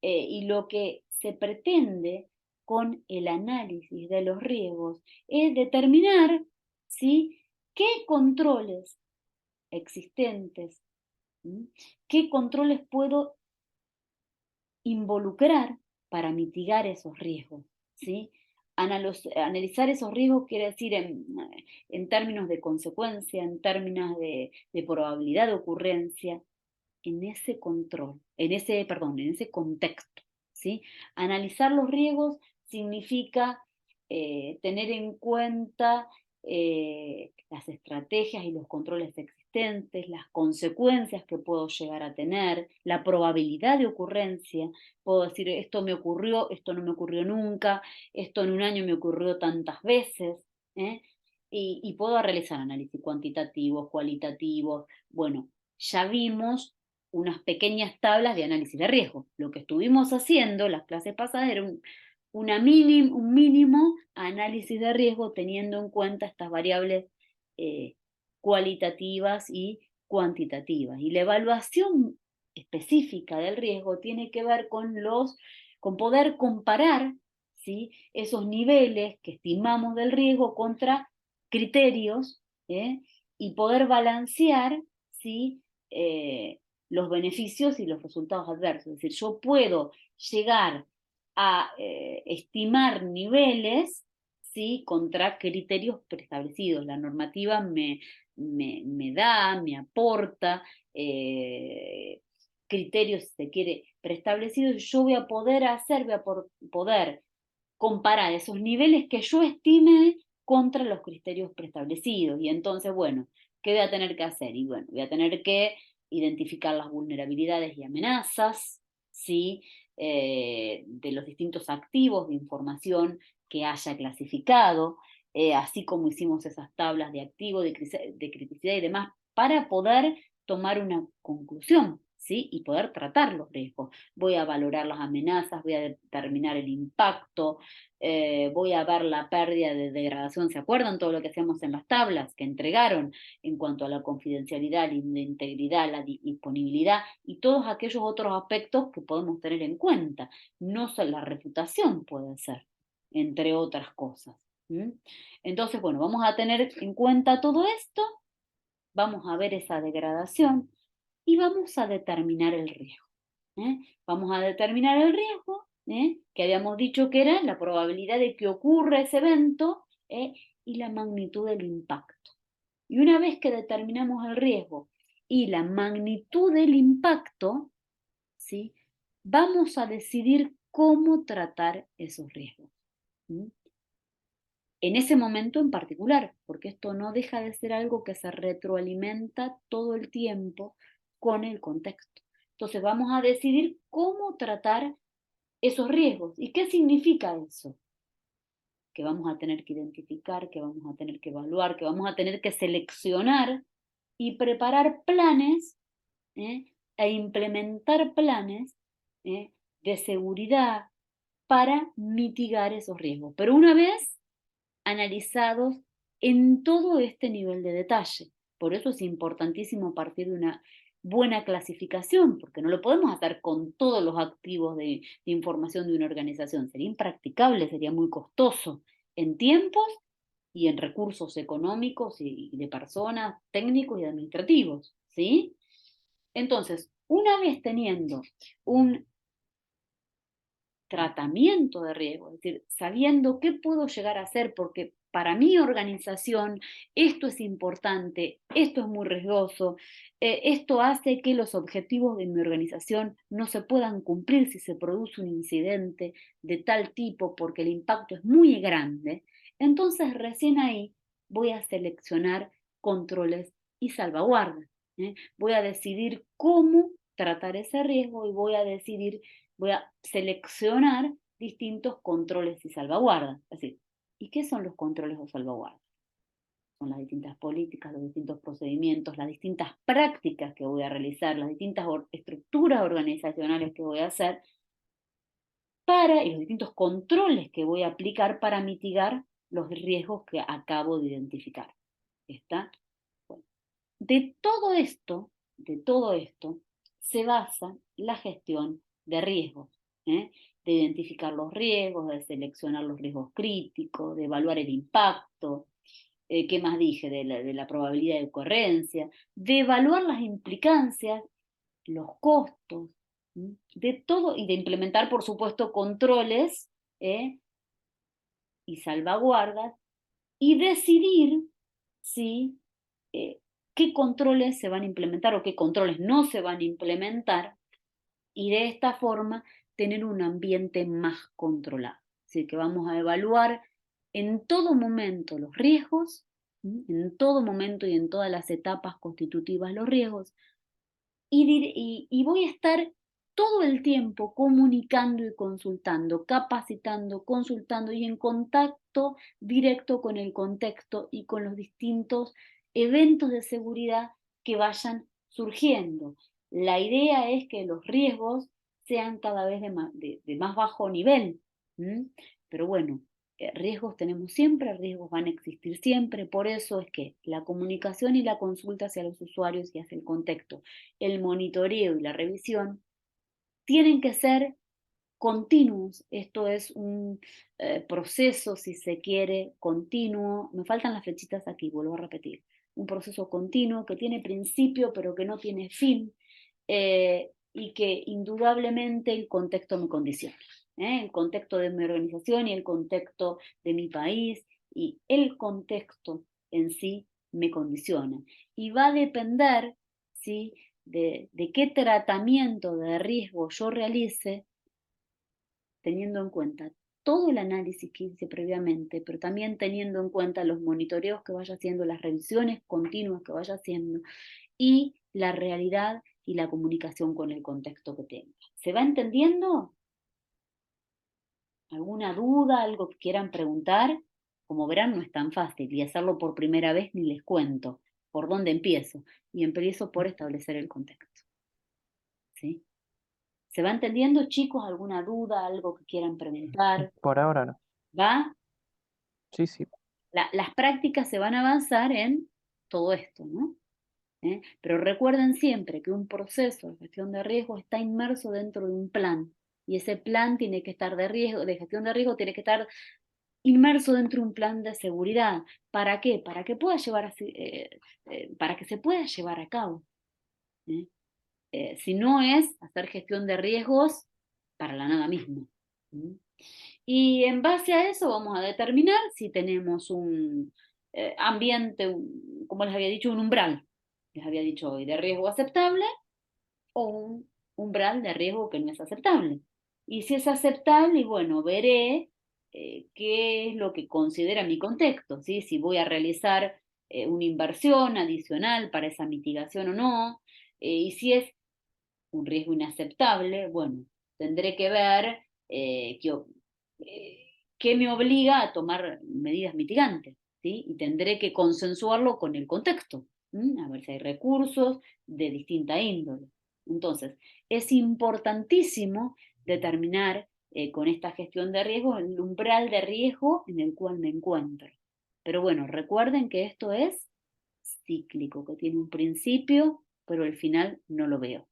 Y lo que se pretende con el análisis de los riesgos es determinar, ¿sí? qué controles existentes, qué controles puedo involucrar para mitigar esos riesgos, ¿sí? Analizar esos riesgos quiere decir en términos de consecuencia, en términos de probabilidad de ocurrencia, en ese control, en ese contexto, ¿sí? Analizar los riesgos significa tener en cuenta las estrategias y los controles existentes, las consecuencias que puedo llegar a tener, la probabilidad de ocurrencia. Puedo decir, esto me ocurrió, esto no me ocurrió nunca, esto en un año me ocurrió tantas veces, ¿eh? Y puedo realizar análisis cuantitativos, cualitativos. Bueno, ya vimos unas pequeñas tablas de análisis de riesgo. Lo que estuvimos haciendo las clases pasadas era un mínimo análisis de riesgo teniendo en cuenta estas variables eh, cualitativas y cuantitativas. Y la evaluación específica del riesgo tiene que ver con poder comparar, ¿sí? esos niveles que estimamos del riesgo contra criterios, y poder balancear, ¿sí? Los beneficios y los resultados adversos. Es decir, yo puedo llegar a estimar niveles, ¿sí? contra criterios preestablecidos. La normativa me da, me aporta criterios, si se quiere, preestablecidos, y yo voy a poder poder comparar esos niveles que yo estime contra los criterios preestablecidos. Y entonces, bueno, ¿qué voy a tener que hacer? Y bueno, voy a tener que identificar las vulnerabilidades y amenazas, ¿sí? de los distintos activos de información que haya clasificado, así como hicimos esas tablas de activos, de criticidad y demás, para poder tomar una conclusión, ¿sí? Y poder tratar los riesgos. Voy a valorar las amenazas, voy a determinar el impacto, voy a ver la pérdida de degradación. ¿Se acuerdan todo lo que hacíamos en las tablas que entregaron en cuanto a la confidencialidad, la integridad, la disponibilidad y todos aquellos otros aspectos que podemos tener en cuenta? No solo la reputación puede ser, entre otras cosas. Entonces, bueno, vamos a tener en cuenta todo esto, vamos a ver esa degradación y vamos a determinar el riesgo. Vamos a determinar el riesgo, que habíamos dicho que era la probabilidad de que ocurra ese evento y la magnitud del impacto. Y una vez que determinamos el riesgo y la magnitud del impacto, ¿sí? Vamos a decidir cómo tratar esos riesgos. En ese momento en particular, porque esto no deja de ser algo que se retroalimenta todo el tiempo con el contexto. Entonces vamos a decidir cómo tratar esos riesgos. ¿Y qué significa eso? Que vamos a tener que identificar, que vamos a tener que evaluar, que vamos a tener que seleccionar y preparar planes e implementar planes de seguridad para mitigar esos riesgos. Pero una vez analizados en todo este nivel de detalle. Por eso es importantísimo partir de una buena clasificación, porque no lo podemos hacer con todos los activos de información de una organización. Sería impracticable, sería muy costoso en tiempos y en recursos económicos y de personas, técnicos y administrativos, ¿sí? Entonces, una vez teniendo un tratamiento de riesgo, es decir, sabiendo qué puedo llegar a hacer, porque para mi organización esto es importante, esto es muy riesgoso, esto hace que los objetivos de mi organización no se puedan cumplir si se produce un incidente de tal tipo, porque el impacto es muy grande. Entonces recién ahí voy a seleccionar controles y salvaguardas. Voy a decidir cómo tratar ese riesgo y voy a seleccionar distintos controles y salvaguardas. Es decir, ¿y qué son los controles o salvaguardas? Son las distintas políticas, los distintos procedimientos, las distintas prácticas que voy a realizar, las distintas estructuras organizacionales que voy a hacer y los distintos controles que voy a aplicar para mitigar los riesgos que acabo de identificar. ¿Está? Bueno, de todo esto, se basa la gestión de riesgos, de identificar los riesgos, de seleccionar los riesgos críticos, de evaluar el impacto, ¿qué más dije? De la probabilidad de ocurrencia, de evaluar las implicancias, los costos, de todo, y de implementar, por supuesto, controles y salvaguardas, y decidir si qué controles se van a implementar o qué controles no se van a implementar, y de esta forma tener un ambiente más controlado. Así que vamos a evaluar en todo momento los riesgos, en todo momento y en todas las etapas constitutivas los riesgos, y voy a estar todo el tiempo comunicando y consultando, capacitando, consultando y en contacto directo con el contexto y con los distintos eventos de seguridad que vayan surgiendo. La idea es que los riesgos sean cada vez de más bajo nivel. Pero bueno, riesgos tenemos siempre, riesgos van a existir siempre, por eso es que la comunicación y la consulta hacia los usuarios y hacia el contexto, el monitoreo y la revisión tienen que ser continuos. Esto es un proceso, si se quiere, continuo. Me faltan las flechitas aquí, vuelvo a repetir. Un proceso continuo que tiene principio pero que no tiene fin y que indudablemente el contexto me condiciona. El contexto de mi organización y el contexto de mi país y el contexto en sí me condiciona. Y va a depender, ¿sí?, de qué tratamiento de riesgo yo realice, teniendo en cuenta todo el análisis que hice previamente, pero también teniendo en cuenta los monitoreos que vaya haciendo, las revisiones continuas que vaya haciendo y la realidad y la comunicación con el contexto que tenga. ¿Se va entendiendo? ¿Alguna duda, algo que quieran preguntar? Como verán, no es tan fácil y hacerlo por primera vez ni les cuento por dónde empiezo. Y empiezo por establecer el contexto. ¿Sí? ¿Se va entendiendo, chicos? ¿Alguna duda, algo que quieran preguntar? Por ahora no. ¿Va? Sí, sí. Las prácticas se van a avanzar en todo esto, ¿no? Pero recuerden siempre que un proceso de gestión de riesgo está inmerso dentro de un plan. Y ese plan tiene que estar de gestión de riesgo, tiene que estar inmerso dentro de un plan de seguridad. ¿Para qué? Para que pueda para que se pueda llevar a cabo. ¿eh? Si no es hacer gestión de riesgos para la nada misma. Y en base a eso vamos a determinar si tenemos un ambiente, como les había dicho, un umbral, les había dicho hoy, de riesgo aceptable o un umbral de riesgo que no es aceptable. Y si es aceptable, y bueno, veré qué es lo que considera mi contexto, ¿sí? Si voy a realizar una inversión adicional para esa mitigación o no, y si es un riesgo inaceptable, bueno, tendré que ver qué me obliga a tomar medidas mitigantes, ¿sí? Y tendré que consensuarlo con el contexto, a ver si hay recursos de distinta índole. Entonces, es importantísimo determinar con esta gestión de riesgo el umbral de riesgo en el cual me encuentro. Pero bueno, recuerden que esto es cíclico, que tiene un principio, pero el final no lo veo.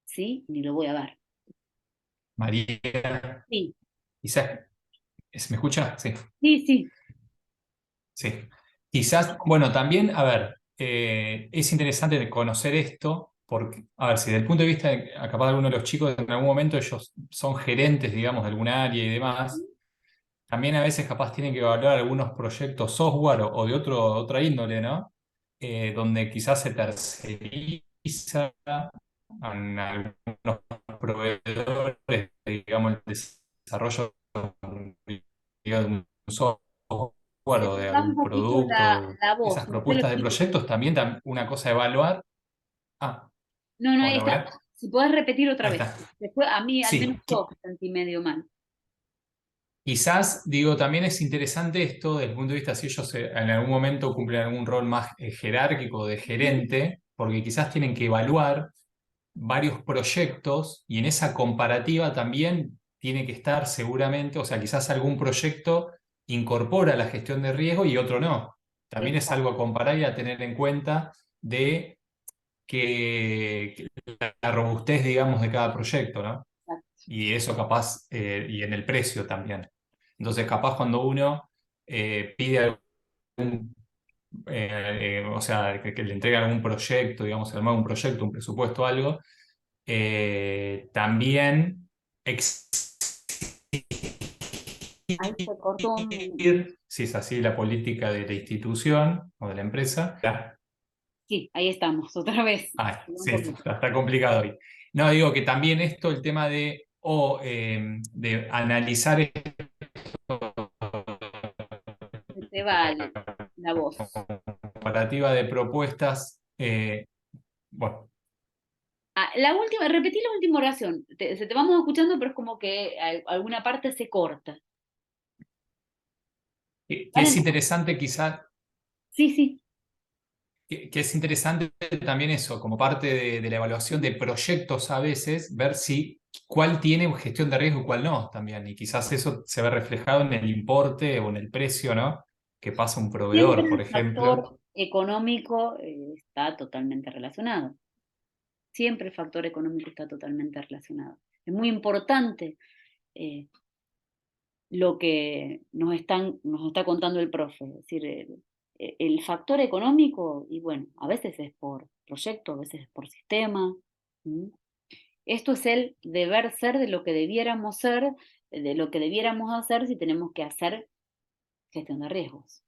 ¿Sí? Ni lo voy a dar. María, Sí, quizás, ¿me escucha? Sí, sí, sí. sí. Quizás, bueno, también, a ver, es interesante conocer esto, porque, a ver, si desde el punto de vista de, capaz de alguno de los chicos, en algún momento ellos son gerentes, digamos, de algún área y demás, también a veces capaz tienen que evaluar algunos proyectos software o de otra índole, ¿no? Donde quizás se terceriza en algunos proveedores, digamos, el desarrollo de un software Se o de te va un algún poquito producto, la esas voz. No sé lo propuestas de que... proyectos, también una cosa a evaluar. Ah, No, no, ahí hola, está. hola. Si puedes repetir otra Ahí vez. está. Después, a mí, al menos Sí, yo, sentí medio mal. quizás, digo, también es interesante esto desde el punto de vista si ellos en algún momento cumplen algún rol más jerárquico de gerente, porque quizás tienen que evaluar varios proyectos y en esa comparativa también tiene que estar seguramente, o sea, quizás algún proyecto incorpora la gestión de riesgo y otro no. También es Exacto. algo a comparar y a tener en cuenta de que la robustez, digamos, de cada proyecto, ¿no? Y eso capaz, y en el precio también. Entonces, capaz cuando uno pide algún, o sea, que le entregan algún proyecto, digamos, armar un proyecto, un presupuesto, algo, también Ahí se cortó exigir, si es así la política de la institución o de la empresa. Sí, ahí estamos, otra vez. Un Sí, poquito. está complicado hoy. No, digo que también esto, el tema de analizar Se te va la voz. comparativa de propuestas, bueno, La última, repetí la última oración. Se te vamos escuchando, pero es como que alguna parte se corta. que ¿Vale? es interesante quizás, Sí, sí. que es interesante también eso, como parte de la evaluación de proyectos a veces, ver si cuál tiene gestión de riesgo y cuál no también, y quizás eso se ve reflejado en el importe o en el precio, ¿no? Que pasa un Siempre proveedor, por el ejemplo. factor económico está totalmente relacionado. Siempre el factor económico está totalmente relacionado. Es muy importante eh, lo que nos está contando el profe. Es decir, el factor económico, y bueno, a veces es por proyecto, a veces es por sistema. ¿Mm? Esto es el deber ser de lo que debiéramos ser, de lo que debiéramos hacer si tenemos que hacer gestión de riesgos.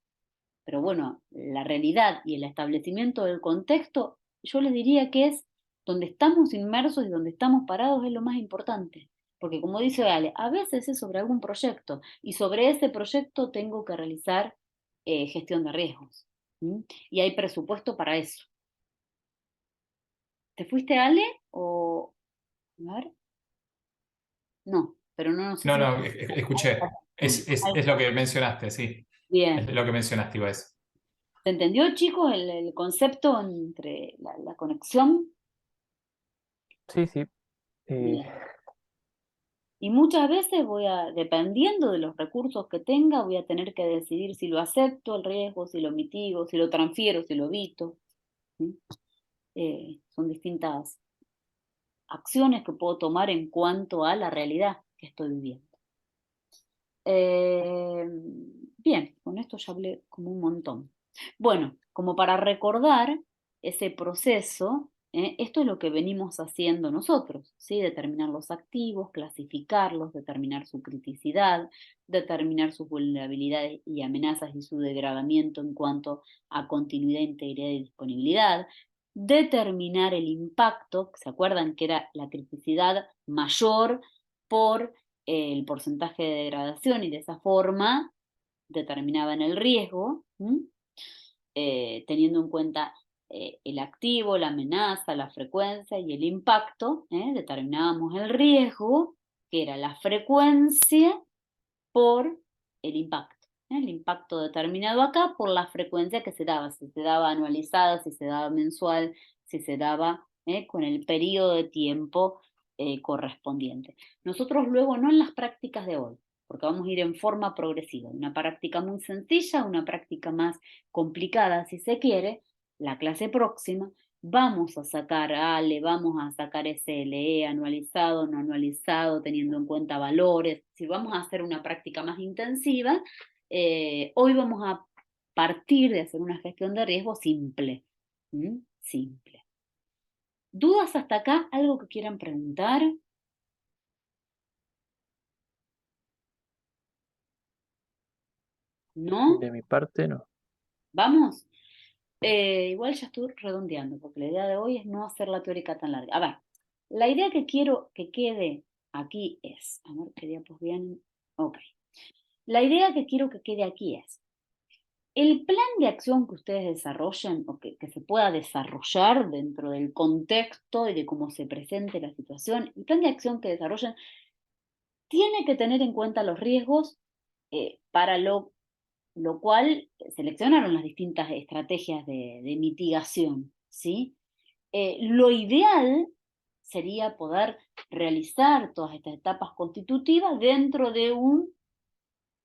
Pero bueno, la realidad y el establecimiento del contexto, yo les diría que es donde estamos inmersos y donde estamos parados es lo más importante. Porque como dice Ale, a veces es sobre algún proyecto y sobre ese proyecto tengo que realizar gestión de riesgos. ¿Mm? Y hay presupuesto para eso. ¿Te fuiste, Ale? O, a ver, no. pero no sé No, si... no, escuché. Es lo que mencionaste, sí. Bien. Es lo que mencionaste, iba a decir. ¿Se entendió, chicos, el concepto entre la conexión? Sí, sí. Bien. Y muchas veces dependiendo de los recursos que tenga, voy a tener que decidir si lo acepto el riesgo, si lo mitigo, si lo transfiero, si lo evito. ¿Sí? Son distintas acciones que puedo tomar en cuanto a la realidad que estoy viviendo. Bien, con esto ya hablé como un montón. Bueno, como para recordar ese proceso, esto es lo que venimos haciendo nosotros, ¿sí? Determinar los activos, clasificarlos, determinar su criticidad, determinar sus vulnerabilidades y amenazas y su degradamiento en cuanto a continuidad, integridad y disponibilidad, determinar el impacto, ¿se acuerdan que era la criticidad mayor por el porcentaje de degradación y de esa forma determinaban el riesgo, teniendo en cuenta el activo, la amenaza, la frecuencia y el impacto, determinábamos el riesgo, que era la frecuencia por el impacto. El impacto determinado acá por la frecuencia que se daba, si se daba anualizada, si se daba mensual, si se daba con el periodo de tiempo correspondiente. Nosotros luego no en las prácticas de hoy, porque vamos a ir en forma progresiva, una práctica muy sencilla, una práctica más complicada si se quiere, la clase próxima, vamos a sacar ALE, vamos a sacar SLE anualizado, no anualizado, teniendo en cuenta valores. Si vamos a hacer una práctica más intensiva, hoy vamos a partir de hacer una gestión de riesgo simple. Simple. ¿Dudas hasta acá? ¿Algo que quieran preguntar? ¿No? De mi parte, no. ¿Vamos? Igual ya estoy redondeando, porque la idea de hoy es no hacer la teórica tan larga. A ver, la idea que quiero que quede aquí es, a ver qué diapos vienen. Ok. La idea que quiero que quede aquí es, el plan de acción que ustedes desarrollen o que se pueda desarrollar dentro del contexto y de cómo se presente la situación, el plan de acción que desarrollen tiene que tener en cuenta los riesgos para lo cual seleccionaron las distintas estrategias de mitigación, ¿sí? Lo ideal sería poder realizar todas estas etapas constitutivas dentro de un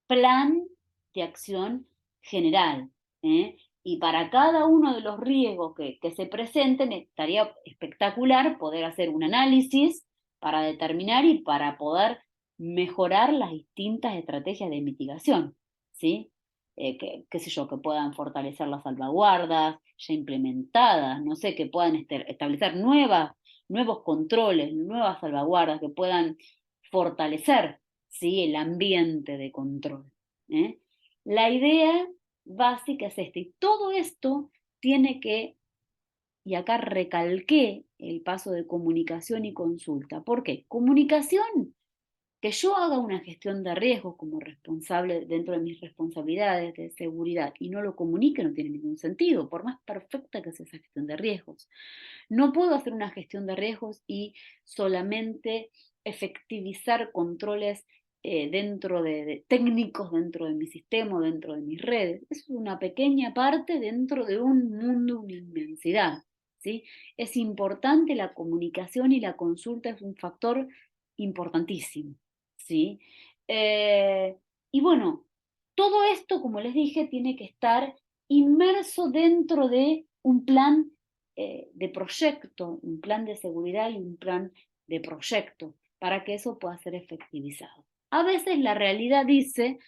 plan de acción general, ¿eh? Y para cada uno de los riesgos que se presenten, estaría espectacular poder hacer un análisis para determinar y para poder mejorar las distintas estrategias de mitigación, ¿sí? Qué sé yo, que puedan fortalecer las salvaguardas ya implementadas, no sé, que puedan establecer nuevos controles, nuevas salvaguardas, que puedan fortalecer, ¿sí?, el ambiente de control. La idea básica es esta, y todo esto tiene que, y acá recalqué el paso de comunicación y consulta. ¿Por qué? Comunicación, que yo haga una gestión de riesgos como responsable dentro de mis responsabilidades de seguridad y no lo comunique no tiene ningún sentido, por más perfecta que sea esa gestión de riesgos. No puedo hacer una gestión de riesgos y solamente efectivizar controles dentro de técnicos, dentro de mi sistema, dentro de mis redes. Es una pequeña parte dentro de un mundo, una inmensidad, ¿sí? Es importante la comunicación y la consulta, es un factor importantísimo, ¿sí? Y bueno, todo esto, como les dije, tiene que estar inmerso dentro de un plan de proyecto, un plan de seguridad y un plan de proyecto, para que eso pueda ser efectivizado. A veces la realidad dice,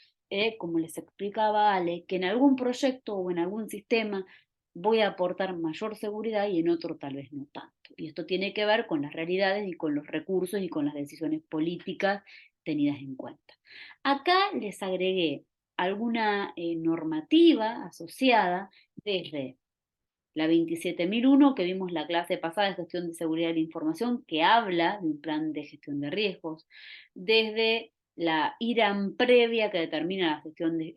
como les explicaba Ale, que en algún proyecto o en algún sistema voy a aportar mayor seguridad y en otro tal vez no tanto. Y esto tiene que ver con las realidades y con los recursos y con las decisiones políticas tenidas en cuenta. Acá les agregué alguna normativa asociada desde la 27001, que vimos la clase pasada de gestión de seguridad de la información, que habla de un plan de gestión de riesgos, desde la IRAM previa, que determina la gestión de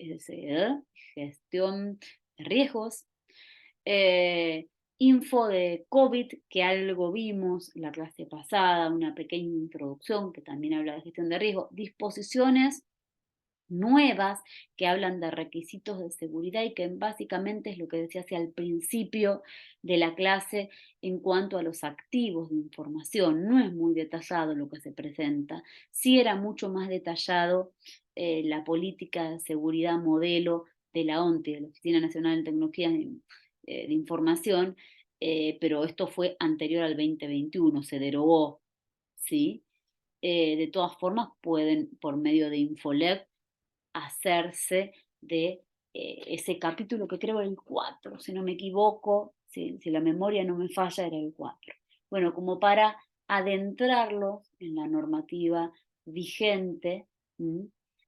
riesgos, info de COVID, que algo vimos la clase pasada, una pequeña introducción que también habla de gestión de riesgo, disposiciones nuevas que hablan de requisitos de seguridad y que básicamente es lo que decía hacia el principio de la clase en cuanto a los activos de información. No es muy detallado lo que se presenta, sí era mucho más detallado la política de seguridad modelo de la ONTE, de la Oficina Nacional de Tecnologías de Información, pero esto fue anterior al 2021, se derogó, ¿sí? De todas formas, pueden, por medio de Infolep, hacerse de ese capítulo que creo era el 4, si no me equivoco, si la memoria no me falla, era el 4. Bueno, como para adentrarlos en la normativa vigente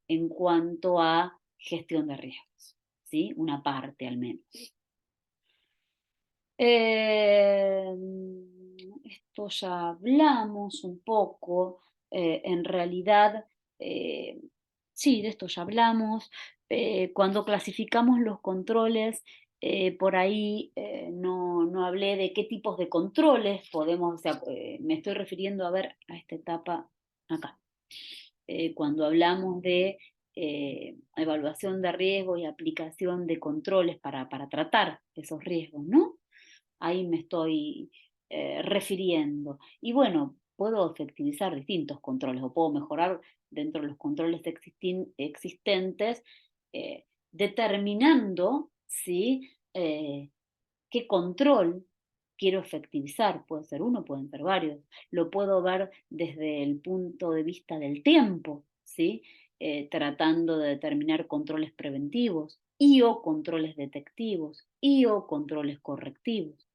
en cuanto a gestión de riesgos, ¿sí? Una parte al menos. Esto ya hablamos un poco, en realidad, sí, de esto ya hablamos. Cuando clasificamos los controles, por ahí no hablé de qué tipos de controles podemos, o sea, me estoy refiriendo a ver a esta etapa acá. Cuando hablamos de evaluación de riesgo y aplicación de controles para tratar esos riesgos, ¿no? Ahí me estoy refiriendo. Y bueno, puedo efectivizar distintos controles o puedo mejorar dentro de los controles existentes, determinando, ¿sí? Qué control quiero efectivizar. Puede ser uno, pueden ser varios. Lo puedo ver desde el punto de vista del tiempo, ¿sí? Tratando de determinar controles preventivos y o controles detectivos y o controles correctivos.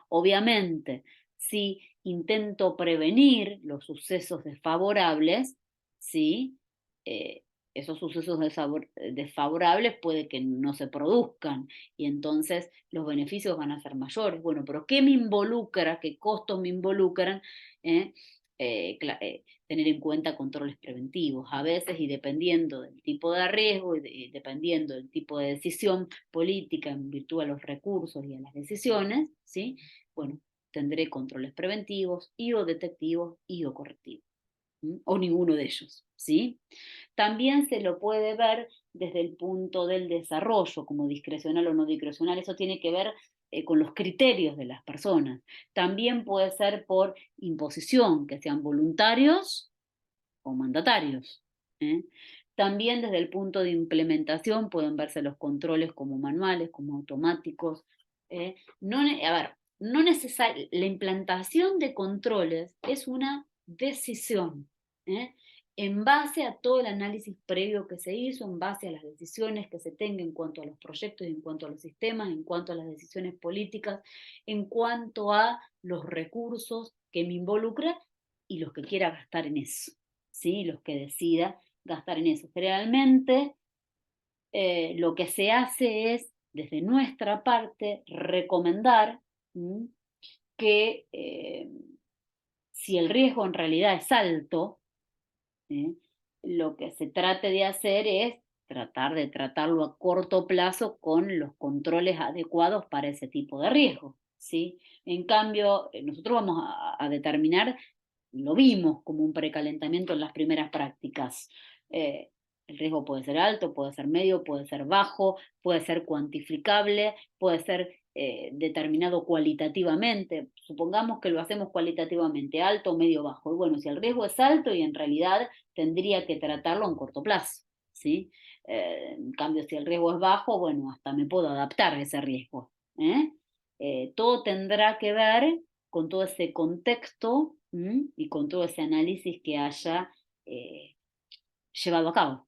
Obviamente, si intento prevenir los sucesos desfavorables, ¿sí? Esos sucesos desfavorables puede que no se produzcan y entonces los beneficios van a ser mayores. Bueno, pero ¿qué me involucra? ¿Qué costos me involucran? Tener en cuenta controles preventivos. A veces, y dependiendo del tipo de riesgo y dependiendo del tipo de decisión política en virtud a los recursos y a las decisiones, ¿sí? Bueno, tendré controles preventivos y o detectivos y o correctivos. O ninguno de ellos, ¿sí? También se lo puede ver desde el punto del desarrollo, como discrecional o no discrecional. Eso tiene que ver con los criterios de las personas. También puede ser por imposición, que sean voluntarios o mandatarios. También desde el punto de implementación pueden verse los controles como manuales, como automáticos. No la implantación de controles es una decisión, en base a todo el análisis previo que se hizo, en base a las decisiones que se tengan en cuanto a los proyectos, en cuanto a los sistemas, en cuanto a las decisiones políticas, en cuanto a los recursos que me involucran y los que quiera gastar en eso, ¿sí? Los que decida gastar en eso. Generalmente lo que se hace es, desde nuestra parte, recomendar que si el riesgo en realidad es alto, lo que se trate de hacer es tratar de tratarlo a corto plazo con los controles adecuados para ese tipo de riesgo, ¿sí? En cambio, nosotros vamos a determinar, lo vimos como un precalentamiento en las primeras prácticas. El riesgo puede ser alto, puede ser medio, puede ser bajo, puede ser cuantificable, puede ser determinado cualitativamente. Supongamos que lo hacemos cualitativamente, alto, medio, bajo. Y bueno, si el riesgo es alto y en realidad tendría que tratarlo en corto plazo, ¿sí? En cambio, si el riesgo es bajo, bueno, hasta me puedo adaptar a ese riesgo. Todo tendrá que ver con todo ese contexto y con todo ese análisis que haya llevado a cabo.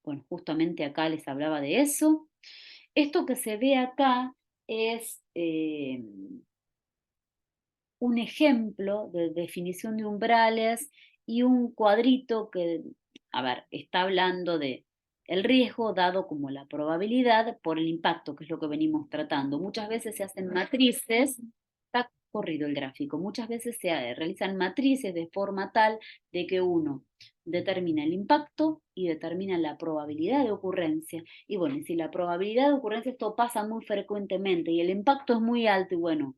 Bueno, justamente acá les hablaba de eso. Esto que se ve acá es un ejemplo de definición de umbrales y un cuadrito que, a ver, está hablando de el riesgo dado como la probabilidad por el impacto, que es lo que venimos tratando. Muchas veces se hacen matrices, corrido el gráfico. Muchas veces se realizan matrices de forma tal de que uno determina el impacto y determina la probabilidad de ocurrencia. Y bueno, si la probabilidad de ocurrencia, esto pasa muy frecuentemente y el impacto es muy alto, y bueno,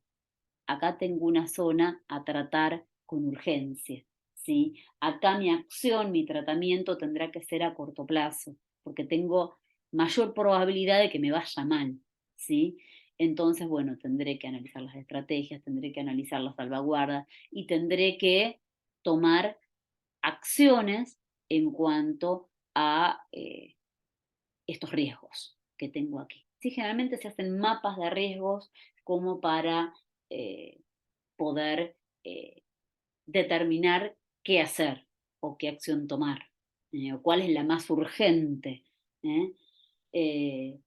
acá tengo una zona a tratar con urgencia, ¿sí? Acá mi acción, mi tratamiento tendrá que ser a corto plazo, porque tengo mayor probabilidad de que me vaya mal, ¿sí? Entonces, bueno, tendré que analizar las estrategias, tendré que analizar las salvaguardas y tendré que tomar acciones en cuanto a estos riesgos que tengo aquí. Sí, generalmente se hacen mapas de riesgos como para eh, poder eh, determinar qué hacer o qué acción tomar, o cuál es la más urgente. ¿Eh? Eh,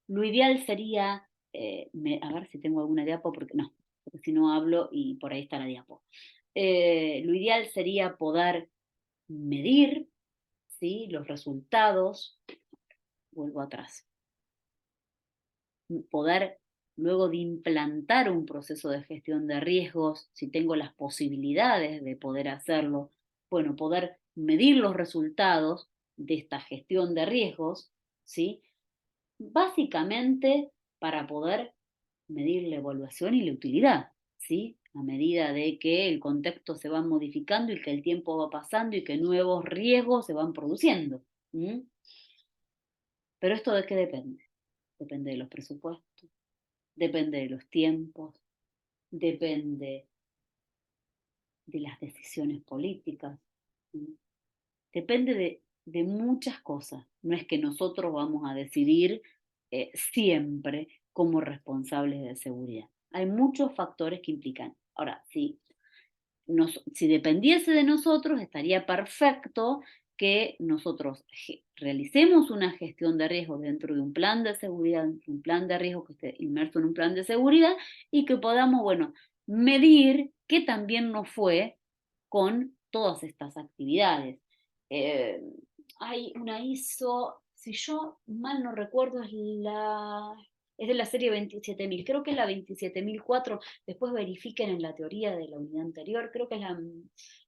lo ideal sería, a ver si tengo alguna diapo, porque no, porque si no hablo y por ahí está la diapo. Lo ideal sería poder medir, ¿sí?, los resultados, vuelvo atrás, poder luego de implantar un proceso de gestión de riesgos, si tengo las posibilidades de poder hacerlo, bueno, poder medir los resultados de esta gestión de riesgos, ¿sí? Básicamente para poder medir la evaluación y la utilidad, ¿sí? A medida de que el contexto se va modificando y que el tiempo va pasando y que nuevos riesgos se van produciendo. Pero ¿esto de qué depende? Depende de los presupuestos, depende de los tiempos, depende de las decisiones políticas, depende de muchas cosas. No es que nosotros vamos a decidir siempre como responsables de seguridad. Hay muchos factores que implican. Ahora, si dependiese de nosotros, estaría perfecto que nosotros realicemos una gestión de riesgos dentro de un plan de seguridad, un plan de riesgos que esté inmerso en un plan de seguridad y que podamos, bueno, medir qué también nos fue con todas estas actividades. Eh, Hay una ISO, si yo mal no recuerdo, es de la serie 27000, creo que es la 27004, después verifiquen en la teoría de la unidad anterior, creo que es la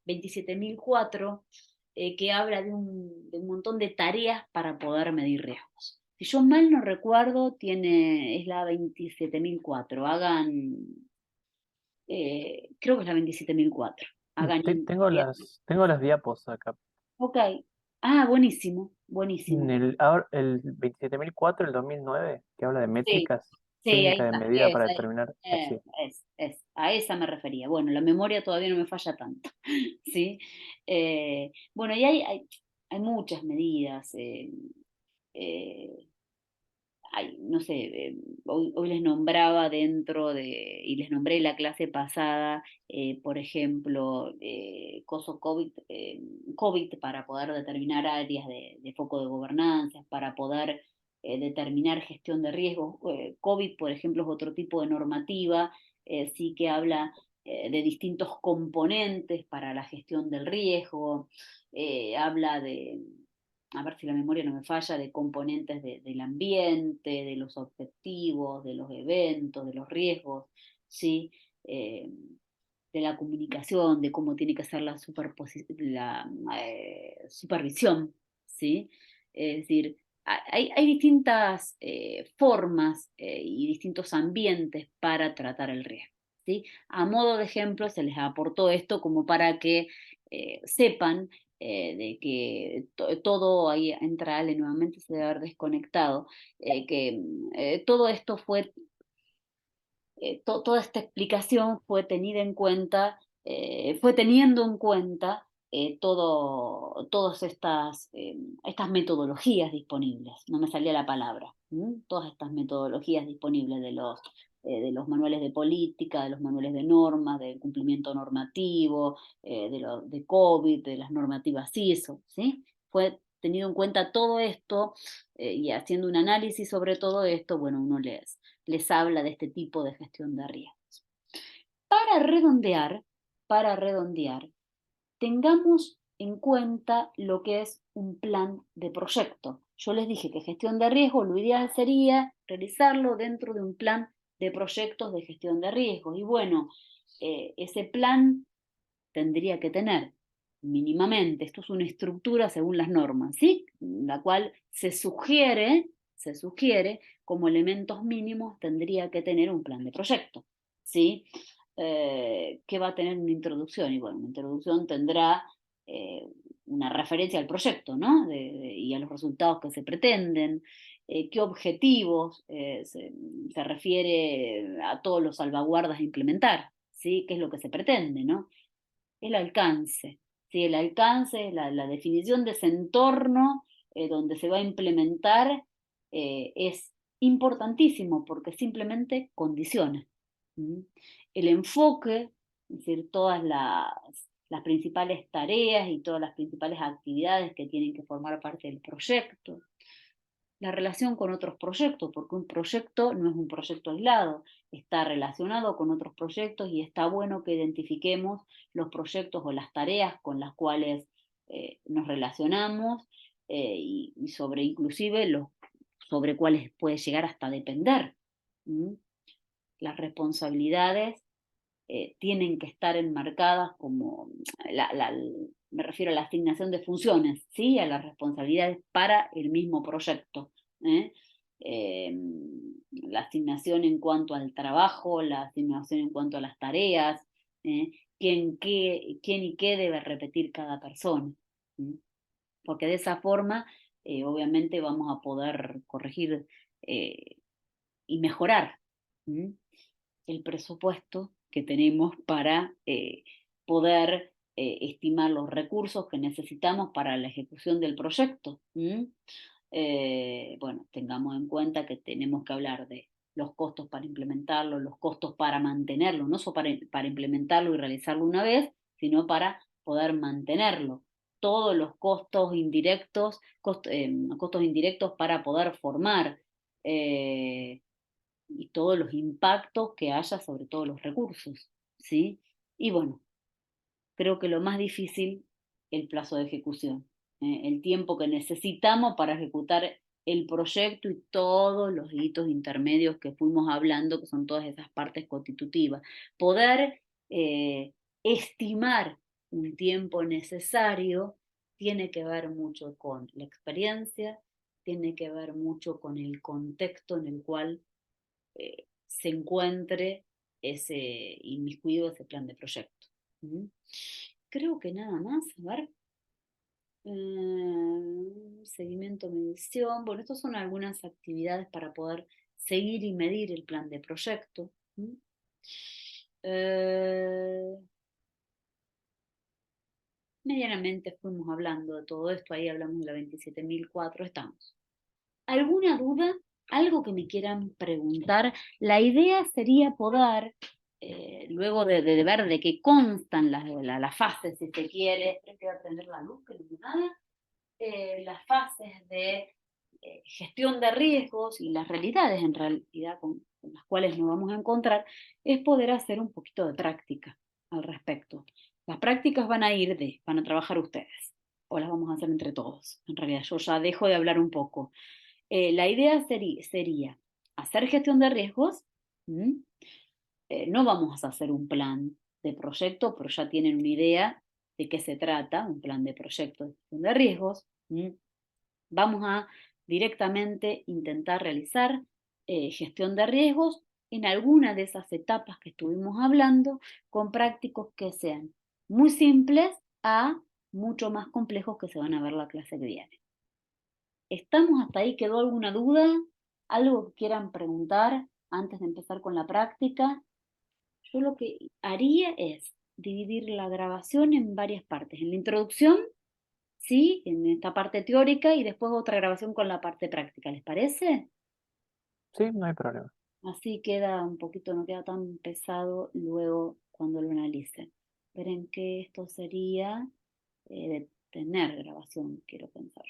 27004, que habla de un montón de tareas para poder medir riesgos. Si yo mal no recuerdo, es la 27004, creo que es la 27004, hagan Tengo las diapos acá. ok, buenísimo, buenísimo. El 27004, el 2009, que habla de Sí, métricas, sí, ahí técnica de está. medida para determinar. Sí. A esa me refería. Bueno, la memoria todavía no me falla tanto, ¿sí? Bueno, y hay muchas medidas. Eh, no sé, hoy les nombraba y les nombré en la clase pasada, por ejemplo, COVID para poder determinar áreas de foco de gobernanza, para poder determinar gestión de riesgos. COVID, por ejemplo, es otro tipo de normativa, sí que habla de distintos componentes para la gestión del riesgo, habla a ver si la memoria no me falla, de componentes del ambiente, de los objetivos, de los eventos, de los riesgos, ¿sí? Eh, de la comunicación, de cómo tiene que ser la supervisión, ¿sí? Es decir, hay distintas formas y distintos ambientes para tratar el riesgo, ¿sí? A modo de ejemplo, se les aportó esto como para que sepan de que todo, ahí entra Ale nuevamente, se debe haber desconectado, que todo esto fue, toda esta explicación fue tenida en cuenta, fue teniendo en cuenta todas estas metodologías disponibles, no me salía la palabra, todas estas metodologías disponibles de los manuales de política, de los manuales de normas, del cumplimiento normativo, de COVID, de las normativas ISO, ¿sí? Fue tenido en cuenta todo esto y haciendo un análisis sobre todo esto, bueno, uno les habla de este tipo de gestión de riesgos. Para redondear, tengamos en cuenta lo que es un plan de proyecto. Yo les dije que gestión de riesgo, lo ideal sería realizarlo dentro de un plan de proyectos de gestión de riesgos. Y bueno, ese plan tendría que tener mínimamente, esto es una estructura según las normas, ¿sí? La cual se sugiere como elementos mínimos tendría que tener un plan de proyecto, ¿sí? ¿Qué va a tener una introducción? Y bueno, una introducción tendrá una referencia al proyecto, ¿no? Y a los resultados que se pretenden, qué objetivos se refiere a todos los salvaguardas a implementar, ¿sí? ¿Qué es lo que se pretende, ¿no? El alcance, ¿sí? El alcance, la definición de ese entorno donde se va a implementar es importantísimo porque simplemente condiciona. ¿Mm? El enfoque, es decir, todas las principales tareas y todas las principales actividades que tienen que formar parte del proyecto. La relación con otros proyectos, porque un proyecto no es un proyecto aislado, está relacionado con otros proyectos y está bueno que identifiquemos los proyectos o las tareas con las cuales nos relacionamos y sobre inclusive sobre cuáles puede llegar hasta depender. ¿Mm? Las responsabilidades tienen que estar enmarcadas como, me refiero a la asignación de funciones, ¿sí? A las responsabilidades para el mismo proyecto. ¿Eh? La asignación en cuanto al trabajo, la asignación en cuanto a las tareas, quién y qué debe repetir cada persona. Porque de esa forma, obviamente, vamos a poder corregir y mejorar el presupuesto que tenemos para poder estimar los recursos que necesitamos para la ejecución del proyecto. Bueno, tengamos en cuenta que tenemos que hablar de los costos para implementarlo, los costos para mantenerlo, no solo para implementarlo y realizarlo una vez, sino para poder mantenerlo. Todos los costos indirectos, costos indirectos para poder formar y todos los impactos que haya sobre todos los recursos, ¿sí? Y bueno, creo que lo más difícil, el plazo de ejecución, el tiempo que necesitamos para ejecutar el proyecto y todos los hitos intermedios que fuimos hablando, que son todas esas partes constitutivas. Poder estimar un tiempo necesario tiene que ver mucho con la experiencia, tiene que ver mucho con el contexto en el cual se encuentre ese inmiscuido, ese plan de proyecto. Creo que nada más, a ver. Seguimiento, medición. Bueno, estas son algunas actividades para poder seguir y medir el plan de proyecto. Medianamente fuimos hablando de todo esto, ahí hablamos de la 27.004, estamos. ¿Alguna duda? ¿Algo que me quieran preguntar? La idea sería poder, luego de ver de qué constan las fases, si se quiere, creo que voy a prender la luz, que no hay nada, las fases de gestión de riesgos y las realidades en realidad con las cuales nos vamos a encontrar, es poder hacer un poquito de práctica al respecto. Las prácticas van a trabajar ustedes, o las vamos a hacer entre todos. En realidad, yo ya dejo de hablar un poco. La idea sería hacer gestión de riesgos. No vamos a hacer un plan de proyecto, pero ya tienen una idea de qué se trata, un plan de proyecto de gestión de riesgos. Vamos a directamente intentar realizar gestión de riesgos en alguna de esas etapas que estuvimos hablando, con prácticos que sean muy simples a mucho más complejos que se van a ver la clase que viene. ¿Estamos hasta ahí? ¿Quedó alguna duda? ¿Algo que quieran preguntar antes de empezar con la práctica? Yo lo que haría es dividir la grabación en varias partes. En la introducción, ¿sí? En esta parte teórica y después otra grabación con la parte práctica. ¿Les parece? Sí, no hay problema. Así queda un poquito, no queda tan pesado luego cuando lo analicen. Esperen que esto sería de tener grabación, quiero pensar.